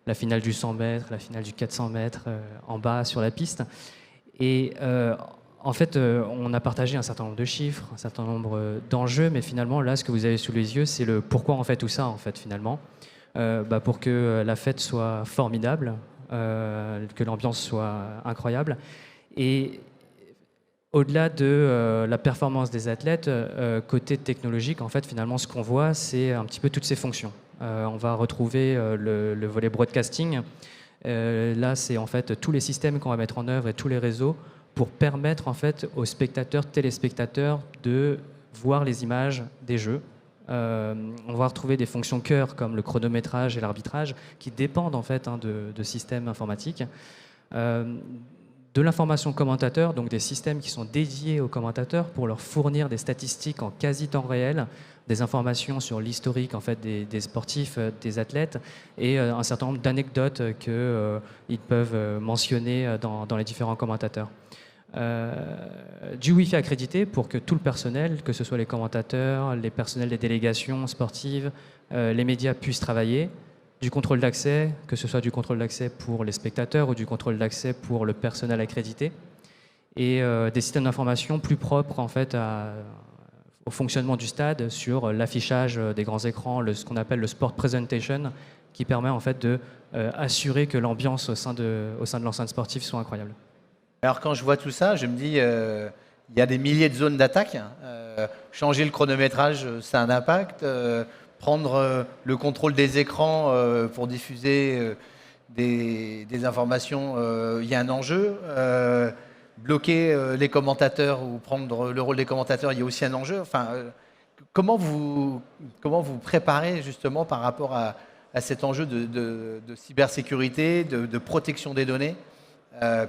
la finale du 100 mètres, la finale du 400 mètres en bas sur la piste. Et en fait, on a partagé un certain nombre de chiffres, un certain nombre d'enjeux, mais finalement, là, ce que vous avez sous les yeux, c'est le pourquoi on fait tout ça, en fait, finalement. Pour que la fête soit formidable, que l'ambiance soit incroyable. Et au-delà de la performance des athlètes, côté technologique, en fait, finalement, ce qu'on voit, c'est un petit peu toutes ces fonctions. On va retrouver le volet broadcasting. Là, c'est en fait tous les systèmes qu'on va mettre en œuvre et tous les réseaux pour permettre en fait aux spectateurs, téléspectateurs de voir les images des jeux. On va retrouver des fonctions cœur comme le chronométrage et l'arbitrage qui dépendent en fait de systèmes informatiques. De l'information commentateur, donc des systèmes qui sont dédiés aux commentateurs pour leur fournir des statistiques en quasi temps réel, des informations sur l'historique en fait des sportifs, des athlètes et un certain nombre d'anecdotes qu'ils peuvent mentionner dans les différents commentateurs. Du Wi-Fi accrédité pour que tout le personnel, que ce soit les commentateurs, les personnels des délégations sportives, les médias puissent travailler. Du contrôle d'accès, que ce soit du contrôle d'accès pour les spectateurs ou du contrôle d'accès pour le personnel accrédité, et des systèmes d'information plus propres en fait au fonctionnement du stade sur l'affichage des grands écrans, ce qu'on appelle le sport presentation, qui permet en fait de assurer que l'ambiance au sein de l'enceinte sportive soit incroyable. Alors quand je vois tout ça, je me dis, il y a des milliers de zones d'attaque. Changer le chronométrage, ça a un impact. Prendre le contrôle des écrans pour diffuser des informations, il y a un enjeu. Bloquer les commentateurs ou prendre le rôle des commentateurs, il y a aussi un enjeu. Enfin, comment vous préparez justement par rapport à cet enjeu de cybersécurité, de protection des données,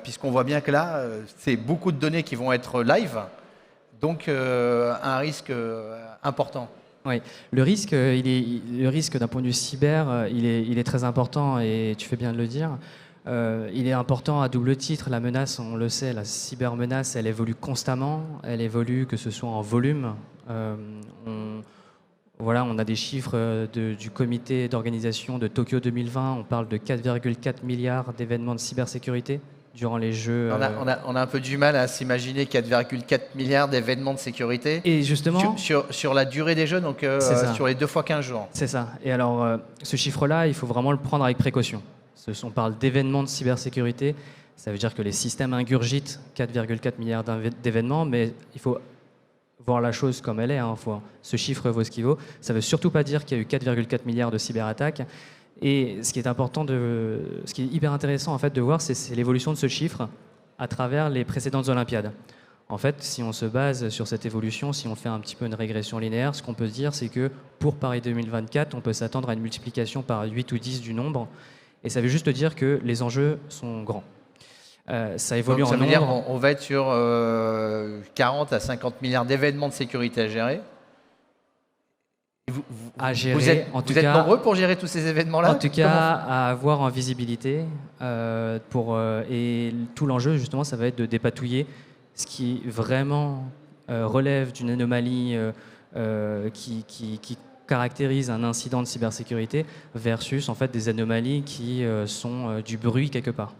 puisqu'on voit bien que là, c'est beaucoup de données qui vont être live, donc un risque important. Oui, le risque d'un point de vue cyber, il est très important et tu fais bien de le dire. Il est important à double titre. La menace, on le sait, la cybermenace, elle évolue constamment. Elle évolue que ce soit en volume. On a des chiffres du comité d'organisation de Tokyo 2020. On parle de 4,4 milliards d'événements de cybersécurité durant les Jeux. On a un peu du mal à s'imaginer 4,4 milliards d'événements de sécurité. Et justement, sur la durée des Jeux, donc sur les 2 fois 15 jours. C'est ça. Et alors, ce chiffre-là, il faut vraiment le prendre avec précaution. On parle d'événements de cybersécurité. Ça veut dire que les systèmes ingurgitent 4,4 milliards d'événements, mais il faut voir la chose comme elle est. Ce chiffre vaut ce qu'il vaut. Ça ne veut surtout pas dire qu'il y a eu 4,4 milliards de cyberattaques. Et ce qui est hyper intéressant en fait de voir, c'est l'évolution de ce chiffre à travers les précédentes Olympiades. En fait, si on se base sur cette évolution, si on fait un petit peu une régression linéaire, ce qu'on peut se dire, c'est que pour Paris 2024, on peut s'attendre à une multiplication par 8 ou 10 du nombre. Et ça veut juste dire que les enjeux sont grands. Ça évolue donc, en nombre. Ça veut dire qu'on va être sur 40 à 50 milliards d'événements de sécurité à gérer. Vous êtes nombreux pour gérer tous ces événements-là? En tout cas, à avoir en visibilité. Et tout l'enjeu, justement, ça va être de dépatouiller ce qui vraiment relève d'une anomalie qui caractérise un incident de cybersécurité versus en fait des anomalies qui sont du bruit quelque part.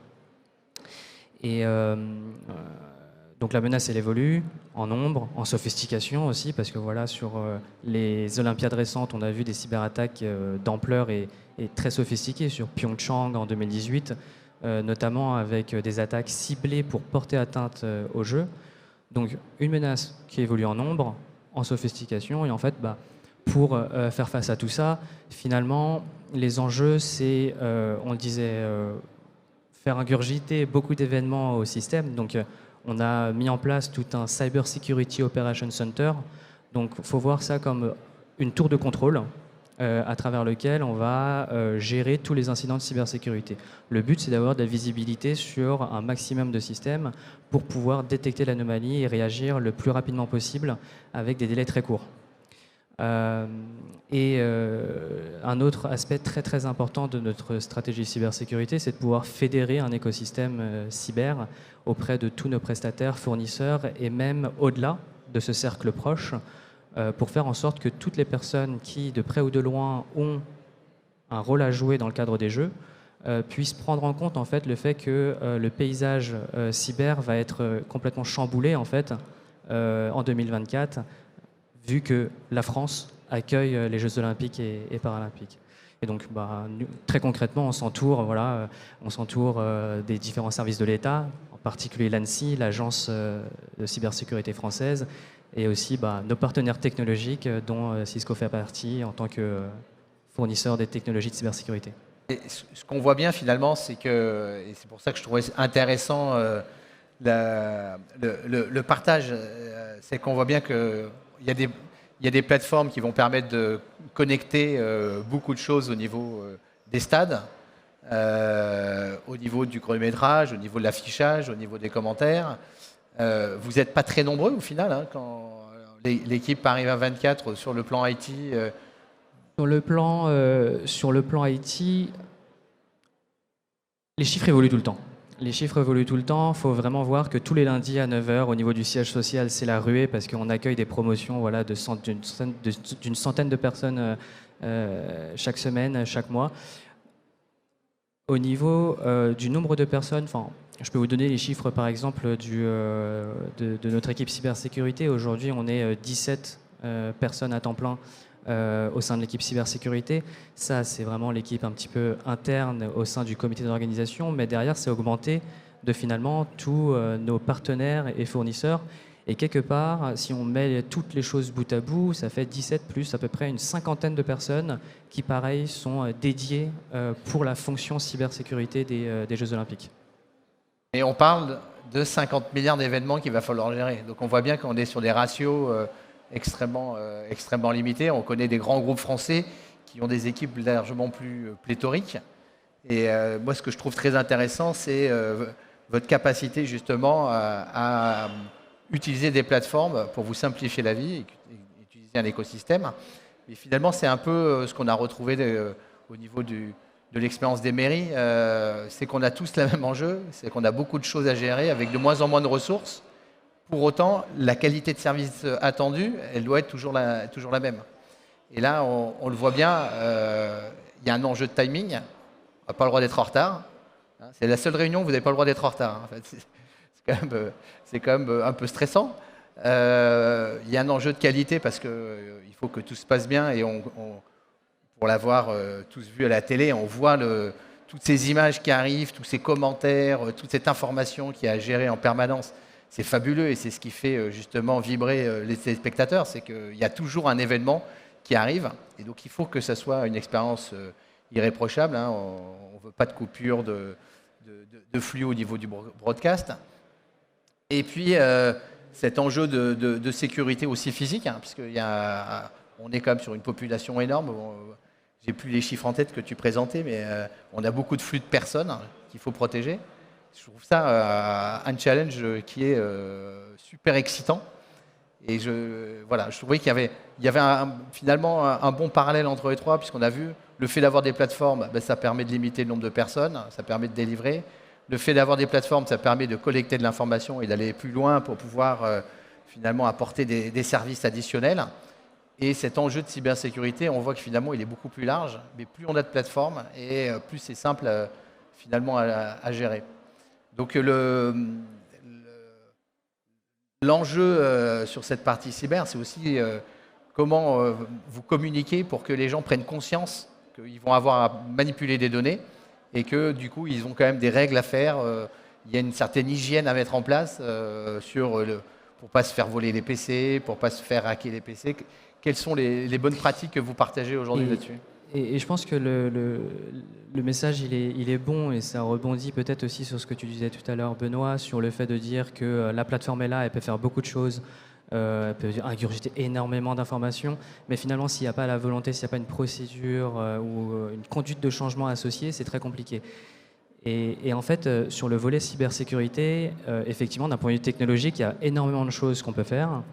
Et donc la menace, elle évolue en nombre, en sophistication aussi, parce que voilà, sur les Olympiades récentes, on a vu des cyberattaques d'ampleur et très sophistiquées sur Pyeongchang en 2018, notamment avec des attaques ciblées pour porter atteinte aux Jeux. Donc une menace qui évolue en nombre, en sophistication, et en fait, pour faire face à tout ça, finalement, les enjeux, c'est, on le disait, faire ingurgiter beaucoup d'événements au système. Donc, on a mis en place tout un Cyber Security Operations Center. Donc, il faut voir ça comme une tour de contrôle à travers lequel on va gérer tous les incidents de cybersécurité. Le but, c'est d'avoir de la visibilité sur un maximum de systèmes pour pouvoir détecter l'anomalie et réagir le plus rapidement possible avec des délais très courts. Un autre aspect très très important de notre stratégie cybersécurité, c'est de pouvoir fédérer un écosystème cyber auprès de tous nos prestataires, fournisseurs et même au-delà de ce cercle proche pour faire en sorte que toutes les personnes qui, de près ou de loin, ont un rôle à jouer dans le cadre des Jeux puissent prendre en compte en fait, le fait que le paysage cyber va être complètement chamboulé en fait, en 2024, vu que la France accueille les Jeux Olympiques et Paralympiques. Et donc, très concrètement, on s'entoure des différents services de l'État, en particulier l'ANSSI, l'Agence de cybersécurité française, et aussi nos partenaires technologiques, dont Cisco fait partie en tant que fournisseur des technologies de cybersécurité. Et ce qu'on voit bien finalement, c'est que, et c'est pour ça que je trouvais intéressant le partage, c'est qu'on voit bien que il y a des plateformes qui vont permettre de connecter beaucoup de choses au niveau des stades, au niveau du chronométrage, au niveau de l'affichage, au niveau des commentaires. Vous n'êtes pas très nombreux au final, quand l'équipe Paris 2024 sur le plan IT. Sur le plan IT, les chiffres évoluent tout le temps. Les chiffres évoluent tout le temps. Il faut vraiment voir que tous les lundis à 9h, au niveau du siège social, c'est la ruée parce qu'on accueille des promotions d'une centaine de personnes chaque semaine, chaque mois. Au niveau du nombre de personnes, je peux vous donner les chiffres par exemple de notre équipe cybersécurité. Aujourd'hui, on est 17 personnes à temps plein au sein de l'équipe cybersécurité. Ça, c'est vraiment l'équipe un petit peu interne au sein du comité d'organisation, mais derrière, c'est augmenté de finalement tous nos partenaires et fournisseurs. Et quelque part, si on met toutes les choses bout à bout, ça fait 17 plus à peu près une cinquantaine de personnes qui, pareil, sont dédiées pour la fonction cybersécurité des Jeux Olympiques. Et on parle de 50 milliards d'événements qu'il va falloir gérer. Donc on voit bien qu'on est sur des ratios extrêmement limités. On connaît des grands groupes français qui ont des équipes largement plus pléthoriques. Et moi, ce que je trouve très intéressant, c'est votre capacité justement à utiliser des plateformes pour vous simplifier la vie et utiliser un écosystème. Mais finalement, c'est un peu ce qu'on a retrouvé au niveau de l'expérience des mairies. C'est qu'on a tous le même enjeu, c'est qu'on a beaucoup de choses à gérer avec de moins en moins de ressources. Pour autant, la qualité de service attendue, elle doit être toujours la même. Et là, on le voit bien, il y a un enjeu de timing. On n'a pas le droit d'être en retard. C'est la seule réunion où vous n'avez pas le droit d'être en retard. En fait, c'est quand même un peu stressant. Il y a un enjeu de qualité parce qu'il faut que tout se passe bien. Et pour l'avoir tous vu à la télé, on voit toutes ces images qui arrivent, tous ces commentaires, toute cette information qui est à gérer en permanence. C'est fabuleux et c'est ce qui fait justement vibrer les téléspectateurs. C'est qu'il y a toujours un événement qui arrive. Et donc, il faut que ça soit une expérience irréprochable. Hein. On ne veut pas de coupure de flux au niveau du broadcast. Et puis, cet enjeu de sécurité aussi physique, hein, puisqu'on est quand même sur une population énorme. Bon, j'ai plus les chiffres en tête que tu présentais, mais on a beaucoup de flux de personnes qu'il faut protéger. Je trouve ça un challenge qui est super excitant. Et je trouvais qu'il y avait finalement un bon parallèle entre les trois, puisqu'on a vu le fait d'avoir des plateformes, ça permet de limiter le nombre de personnes, ça permet de délivrer. Le fait d'avoir des plateformes, ça permet de collecter de l'information et d'aller plus loin pour pouvoir finalement apporter des services additionnels. Et cet enjeu de cybersécurité, on voit que finalement, il est beaucoup plus large, mais plus on a de plateformes et plus c'est simple finalement à gérer. Donc l'enjeu sur cette partie cyber, c'est aussi comment vous communiquez pour que les gens prennent conscience qu'ils vont avoir à manipuler des données et que du coup, ils ont quand même des règles à faire. Il y a une certaine hygiène à mettre en place pour ne pas se faire voler les PC, pour ne pas se faire hacker les PC. Quelles sont les bonnes pratiques que vous partagez aujourd'hui là-dessus ? Et je pense que le message, il est bon et ça rebondit peut-être aussi sur ce que tu disais tout à l'heure, Benoît, sur le fait de dire que la plateforme est là, elle peut faire beaucoup de choses, elle peut ingurgiter énormément d'informations, mais finalement, s'il n'y a pas la volonté, s'il n'y a pas une procédure ou une conduite de changement associée, c'est très compliqué. Et en fait, sur le volet cybersécurité, effectivement, d'un point de vue technologique, il y a énormément de choses qu'on peut faire.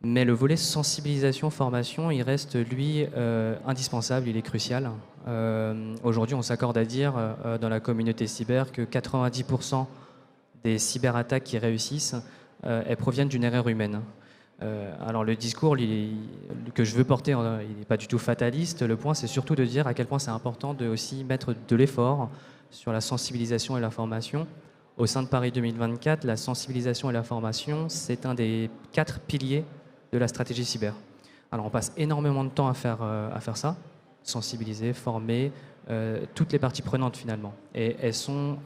Mais le volet sensibilisation, formation, il reste, lui, indispensable, il est crucial. Aujourd'hui, on s'accorde à dire dans la communauté cyber que 90% des cyberattaques qui réussissent, elles proviennent d'une erreur humaine. Alors le discours que je veux porter, il n'est pas du tout fataliste. Le point, c'est surtout de dire à quel point c'est important de aussi mettre de l'effort sur la sensibilisation et la formation. Au sein de Paris 2024, la sensibilisation et la formation, c'est un des 4 piliers de la stratégie cyber. Alors on passe énormément de temps à faire ça, sensibiliser, former, toutes les parties prenantes finalement. Et elles sont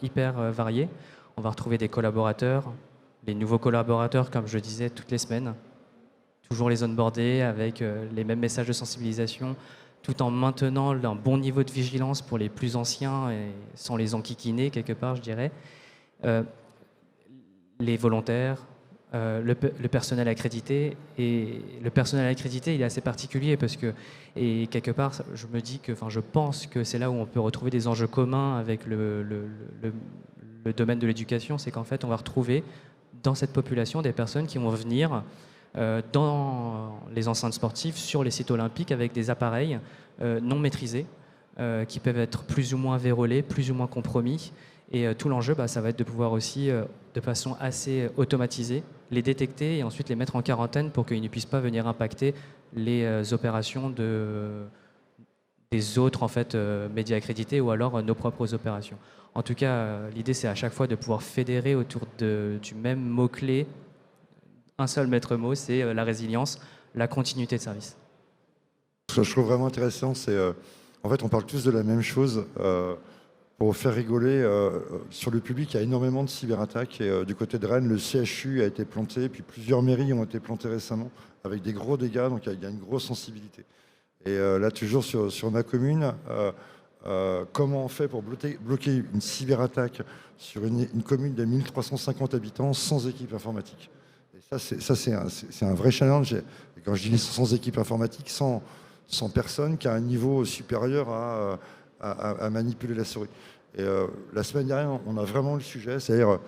hyper variées. On va retrouver des collaborateurs, les nouveaux collaborateurs, comme je disais, toutes les semaines, toujours les onboarder avec les mêmes messages de sensibilisation, tout en maintenant un bon niveau de vigilance pour les plus anciens et sans les enquiquiner quelque part, je dirais. Les volontaires, le personnel accrédité. Et le personnel accrédité, il est assez particulier parce que, et quelque part, je pense que c'est là où on peut retrouver des enjeux communs avec le domaine de l'éducation, c'est qu'en fait, on va retrouver dans cette population des personnes qui vont venir dans les enceintes sportives, sur les sites olympiques, avec des appareils non maîtrisés, qui peuvent être plus ou moins vérolés, plus ou moins compromis. Et tout l'enjeu, ça va être de pouvoir aussi, de façon assez automatisée, les détecter et ensuite les mettre en quarantaine pour qu'ils ne puissent pas venir impacter les opérations des autres médias accrédités ou alors nos propres opérations. En tout cas, l'idée, c'est à chaque fois de pouvoir fédérer autour du même mot-clé, un seul maître mot, c'est la résilience, la continuité de service. Ce que je trouve vraiment intéressant, c'est en fait, on parle tous de la même chose. Pour faire rigoler, sur le public, il y a énormément de cyberattaques. Et du côté de Rennes, le CHU a été planté, puis plusieurs mairies ont été plantées récemment, avec des gros dégâts, donc il y a une grosse sensibilité. Et là, toujours sur ma commune, comment on fait pour bloquer une cyberattaque sur une commune de 1350 habitants sans équipe informatique? Et ça, c'est un vrai challenge. Et quand je dis sans équipe informatique, sans personne qui a un niveau supérieur à manipuler la souris. Et la semaine dernière, on a vraiment le sujet, c'est-à-dire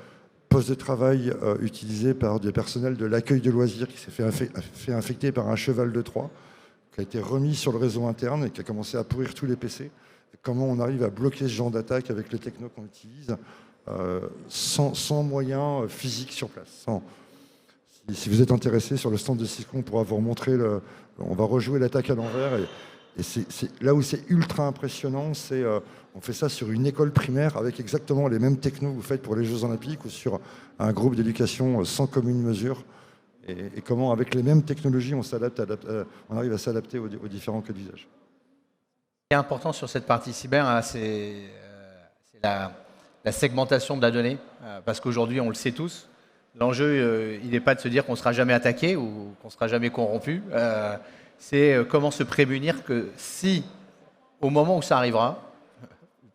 poste de travail utilisé par des personnels de l'accueil de loisirs qui s'est fait infecter par un cheval de Troie, qui a été remis sur le réseau interne et qui a commencé à pourrir tous les PC. Et comment on arrive à bloquer ce genre d'attaque avec les technos qu'on utilise sans moyens physiques sur place. Si vous êtes intéressé, sur le stand de Cisco, on pourra vous remontrer, on va rejouer l'attaque à l'envers. Et là où c'est ultra impressionnant, c'est on fait ça sur une école primaire avec exactement les mêmes technos que vous faites pour les Jeux Olympiques ou sur un groupe d'éducation sans commune mesure. Et comment, avec les mêmes technologies, on arrive à s'adapter aux différents cas d'usage. Ce qui est important sur cette partie cyber, hein, c'est la segmentation de la donnée, parce qu'aujourd'hui, on le sait tous, l'enjeu, il n'est pas de se dire qu'on ne sera jamais attaqué ou qu'on ne sera jamais corrompu, c'est comment se prémunir que si, au moment où ça arrivera,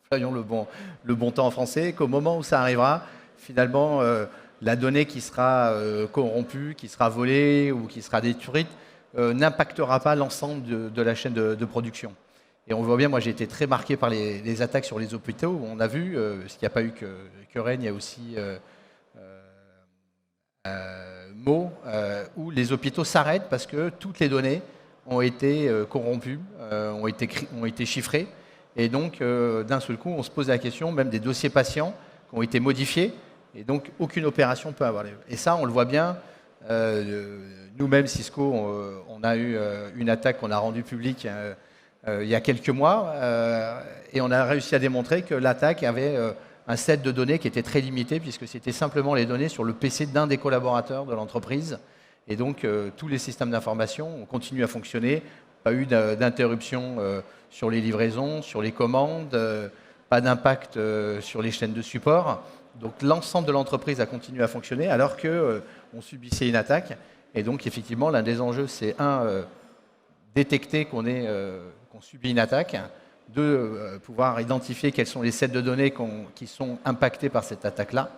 voyons le bon temps en français, qu'au moment où ça arrivera, finalement, la donnée qui sera corrompue, qui sera volée ou qui sera détruite, n'impactera pas l'ensemble de la chaîne de production. Et on voit bien, moi j'ai été très marqué par les attaques sur les hôpitaux, où on a vu, parce qu'il n'y a pas eu que Rennes, il y a aussi Meaux, où les hôpitaux s'arrêtent parce que toutes les données ont été corrompues, ont été chiffrées. Et donc, d'un seul coup, on se pose la question, même des dossiers patients qui ont été modifiés, et donc aucune opération peut avoir lieu. Et ça, on le voit bien, nous-mêmes, Cisco, on a eu une attaque qu'on a rendue publique il y a quelques mois, et on a réussi à démontrer que l'attaque avait un set de données qui était très limité, puisque c'était simplement les données sur le PC d'un des collaborateurs de l'entreprise. Et donc, tous les systèmes d'information ont continué à fonctionner, pas eu d'interruption sur les livraisons, sur les commandes, pas d'impact sur les chaînes de support. Donc, l'ensemble de l'entreprise a continué à fonctionner, alors qu'on subissait une attaque. Et donc, effectivement, l'un des enjeux, c'est détecter qu'on subit une attaque, deux, pouvoir identifier quels sont les sets de données qui sont impactés par cette attaque-là,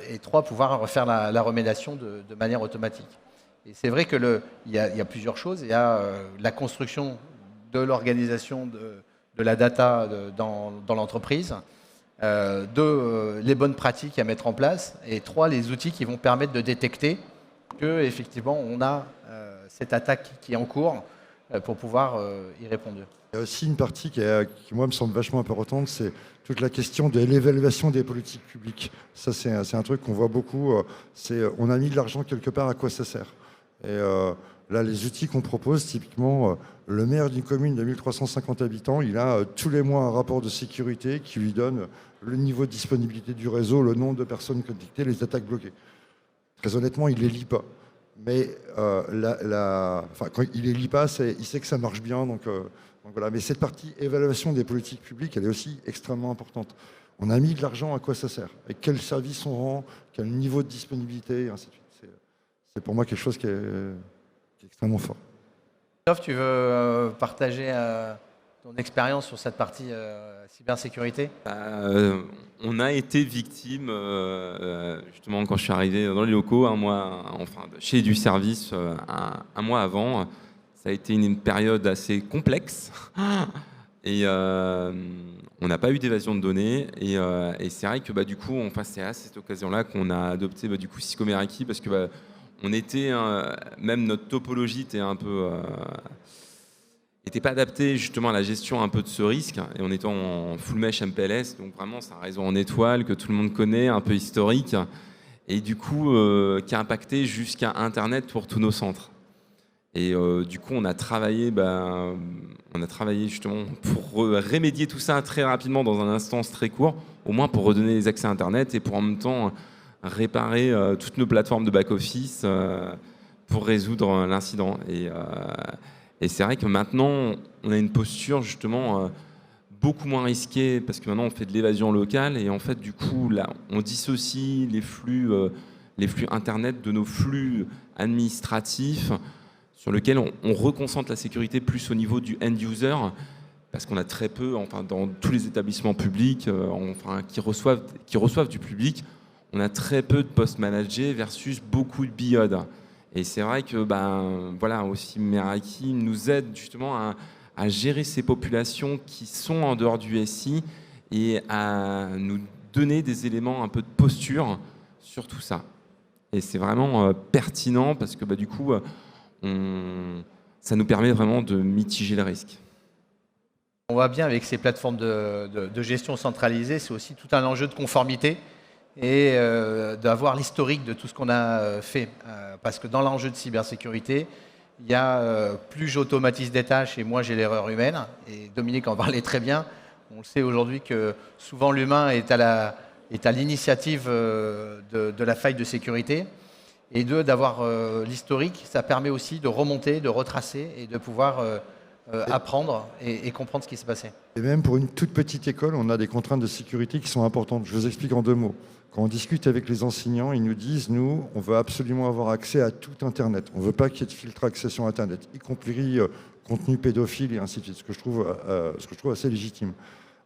et trois, pouvoir refaire la remédiation de manière automatique. Et c'est vrai qu'il y a plusieurs choses. Il y a la construction de l'organisation de la data dans l'entreprise, deux, les bonnes pratiques à mettre en place, et trois, les outils qui vont permettre de détecter qu'effectivement on a cette attaque qui est en cours, pour pouvoir y répondre. Il y a aussi une partie qui, moi, me semble vachement importante, c'est toute la question de l'évaluation des politiques publiques. Ça, c'est un truc qu'on voit beaucoup. On a mis de l'argent quelque part, à quoi ça sert? Et là, les outils qu'on propose, typiquement, le maire d'une commune de 1350 habitants, il a tous les mois un rapport de sécurité qui lui donne le niveau de disponibilité du réseau, le nombre de personnes connectées, les attaques bloquées. Très honnêtement, il ne les lit pas. Mais quand il ne les lit pas, il sait que ça marche bien. Donc voilà. Mais cette partie évaluation des politiques publiques, elle est aussi extrêmement importante. On a mis de l'argent, à quoi ça sert? Et quel service on rend? Quel niveau de disponibilité? Et ainsi de suite. C'est pour moi quelque chose qui est extrêmement fort. Christophe, tu veux partager ton expérience sur cette partie cybersécurité? On a été victime, justement, quand je suis arrivé dans les locaux, chez du service, un mois avant. Ça a été une période assez complexe. Et on n'a pas eu d'évasion de données. Et c'est vrai que du coup, c'est à cette occasion-là qu'on a adopté Cisco Meraki, parce que on était, même notre topologie était un peu... n'était pas adapté justement à la gestion un peu de ce risque, et on était en full mesh MPLS, donc vraiment c'est un réseau en étoile que tout le monde connaît, un peu historique, et du coup qui a impacté jusqu'à Internet pour tous nos centres. Et du coup on a travaillé justement pour remédier tout ça très rapidement dans un instance très court, au moins pour redonner les accès à Internet et pour en même temps réparer toutes nos plateformes de back-office pour résoudre l'incident. Et c'est vrai que maintenant, on a une posture justement beaucoup moins risquée, parce que maintenant on fait de l'évasion locale, et en fait du coup là on dissocie les flux Internet de nos flux administratifs, sur lesquels on reconcentre la sécurité plus au niveau du end-user, parce qu'on a très peu, dans tous les établissements publics qui reçoivent du public, on a très peu de postes managés versus beaucoup de BIOD. Et c'est vrai que aussi Meraki nous aide justement à gérer ces populations qui sont en dehors du SI et à nous donner des éléments un peu de posture sur tout ça. Et c'est vraiment pertinent, parce que du coup, ça nous permet vraiment de mitiger le risque. On voit bien avec ces plateformes de gestion centralisée, c'est aussi tout un enjeu de conformité et d'avoir l'historique de tout ce qu'on a fait. Parce que dans l'enjeu de cybersécurité, il y a plus j'automatise des tâches et moins j'ai l'erreur humaine. Et Dominique en parlait très bien. On le sait aujourd'hui que souvent l'humain est à l'initiative de la faille de sécurité. Et d'avoir l'historique, ça permet aussi de remonter, de retracer et de pouvoir apprendre et comprendre ce qui s'est passé. Et même pour une toute petite école, on a des contraintes de sécurité qui sont importantes. Je vous explique en 2 mots. Quand on discute avec les enseignants, ils nous disent, nous, on veut absolument avoir accès à tout Internet. On ne veut pas qu'il y ait de filtre accès sur Internet, y compris contenu pédophile et ainsi de suite, ce que je trouve assez légitime.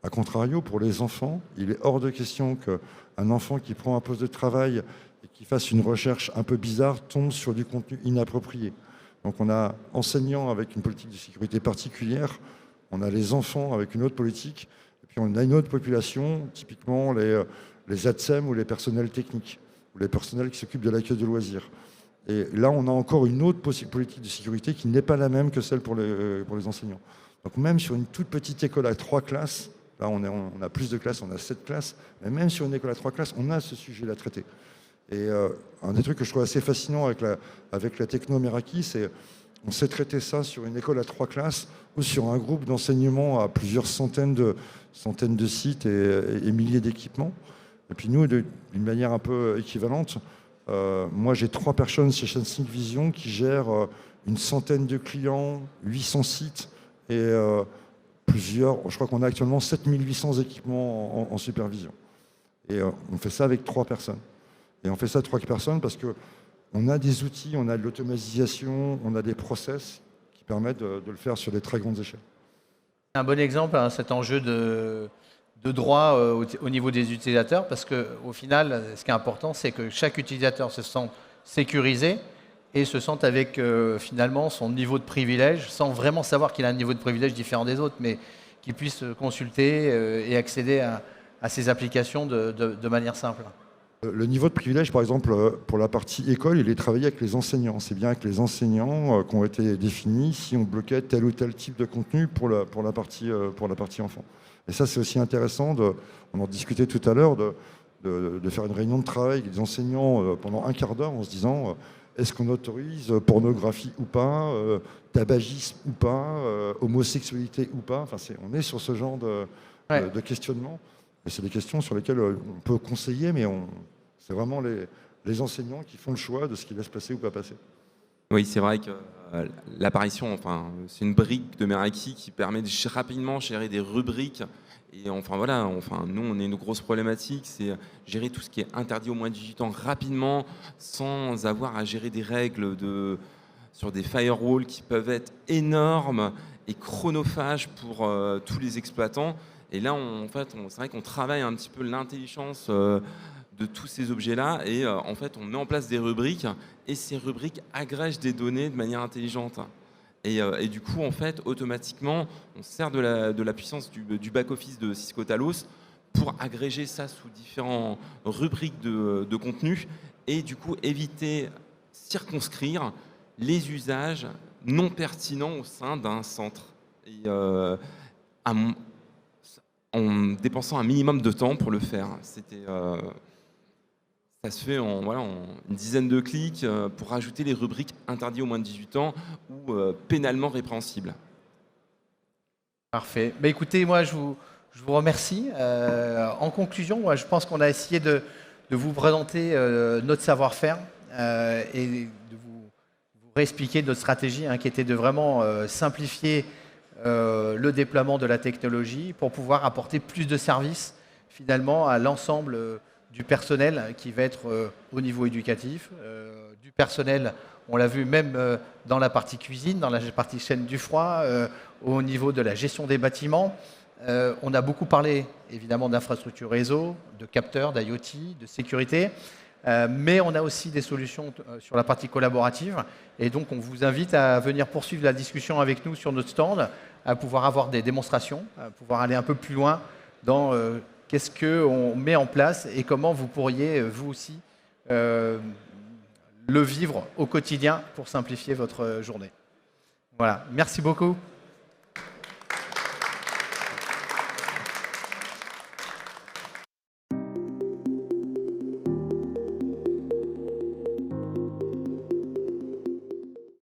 A contrario, pour les enfants, il est hors de question qu'un enfant qui prend un poste de travail et qui fasse une recherche un peu bizarre tombe sur du contenu inapproprié. Donc on a enseignants avec une politique de sécurité particulière, on a les enfants avec une autre politique, et puis on a une autre population, typiquement les ATSEM ou les personnels techniques, ou les personnels qui s'occupent de l'accueil de loisirs. Et là, on a encore une autre politique de sécurité qui n'est pas la même que celle pour les enseignants. Donc même sur une toute petite école à 3 classes, là on a plus de classes, on a 7 classes, mais même sur une école à 3 classes, on a ce sujet-là traité. Et un des trucs que je trouve assez fascinant avec la techno Meraki, c'est on sait traiter ça sur une école à 3 classes ou sur un groupe d'enseignement à plusieurs centaines de sites et milliers d'équipements. Et puis nous, d'une manière un peu équivalente, moi j'ai 3 personnes chez Sensing Vision qui gèrent une centaine de clients, 800 sites et je crois qu'on a actuellement 7800 équipements en supervision. Et on fait ça avec 3 personnes. Et on fait ça 3 personnes parce qu'on a des outils, on a de l'automatisation, on a des process qui permettent de le faire sur des très grandes échelles. Un bon exemple, hein, cet enjeu de droit au niveau des utilisateurs, parce qu'au final, ce qui est important, c'est que chaque utilisateur se sente sécurisé et se sente avec finalement son niveau de privilège, sans vraiment savoir qu'il a un niveau de privilège différent des autres, mais qu'il puisse consulter et accéder à ces applications de manière simple. Le niveau de privilège, par exemple, pour la partie école, il est travaillé avec les enseignants. C'est bien avec les enseignants qui ont été définis si on bloquait tel ou tel type de contenu pour la partie enfant. Et ça, c'est aussi intéressant, on en discutait tout à l'heure, de faire une réunion de travail avec les enseignants pendant un quart d'heure en se disant est-ce qu'on autorise pornographie ou pas, tabagisme ou pas, homosexualité ou pas. Enfin, on est sur ce genre de questionnement. Et c'est des questions sur lesquelles on peut conseiller, mais c'est vraiment les enseignants qui font le choix de ce qu'ils laissent passer ou pas passer. Oui, c'est vrai que l'apparition, c'est une brique de Meraki qui permet de rapidement gérer des rubriques. Et nous, on a une grosse problématique, c'est gérer tout ce qui est interdit aux moins de 18 ans rapidement, sans avoir à gérer des règles sur des firewalls qui peuvent être énormes et chronophages pour tous les exploitants. Et là, c'est vrai qu'on travaille un petit peu l'intelligence de tous ces objets-là et on met en place des rubriques et ces rubriques agrègent des données de manière intelligente. Et du coup, automatiquement, on sert de la puissance du back-office de Cisco Talos pour agréger ça sous différentes rubriques de contenu et du coup circonscrire les usages non pertinents au sein d'un centre. Et, en dépensant un minimum de temps pour le faire. Ça se fait en une dizaine de clics pour rajouter les rubriques interdites aux moins de 18 ans ou pénalement répréhensibles. Parfait. Écoutez, moi, je vous remercie. En conclusion, moi, je pense qu'on a essayé de vous présenter notre savoir-faire et de vous réexpliquer notre stratégie qui était de vraiment simplifier le déploiement de la technologie pour pouvoir apporter plus de services finalement à l'ensemble du personnel qui va être au niveau éducatif, du personnel, on l'a vu même dans la partie cuisine, dans la partie chaîne du froid, au niveau de la gestion des bâtiments. On a beaucoup parlé évidemment d'infrastructures réseau, de capteurs, d'IoT, de sécurité, mais on a aussi des solutions sur la partie collaborative et donc on vous invite à venir poursuivre la discussion avec nous sur notre stand, à pouvoir avoir des démonstrations, à pouvoir aller un peu plus loin dans qu'est-ce qu'on met en place et comment vous pourriez vous aussi le vivre au quotidien pour simplifier votre journée. Voilà, merci beaucoup.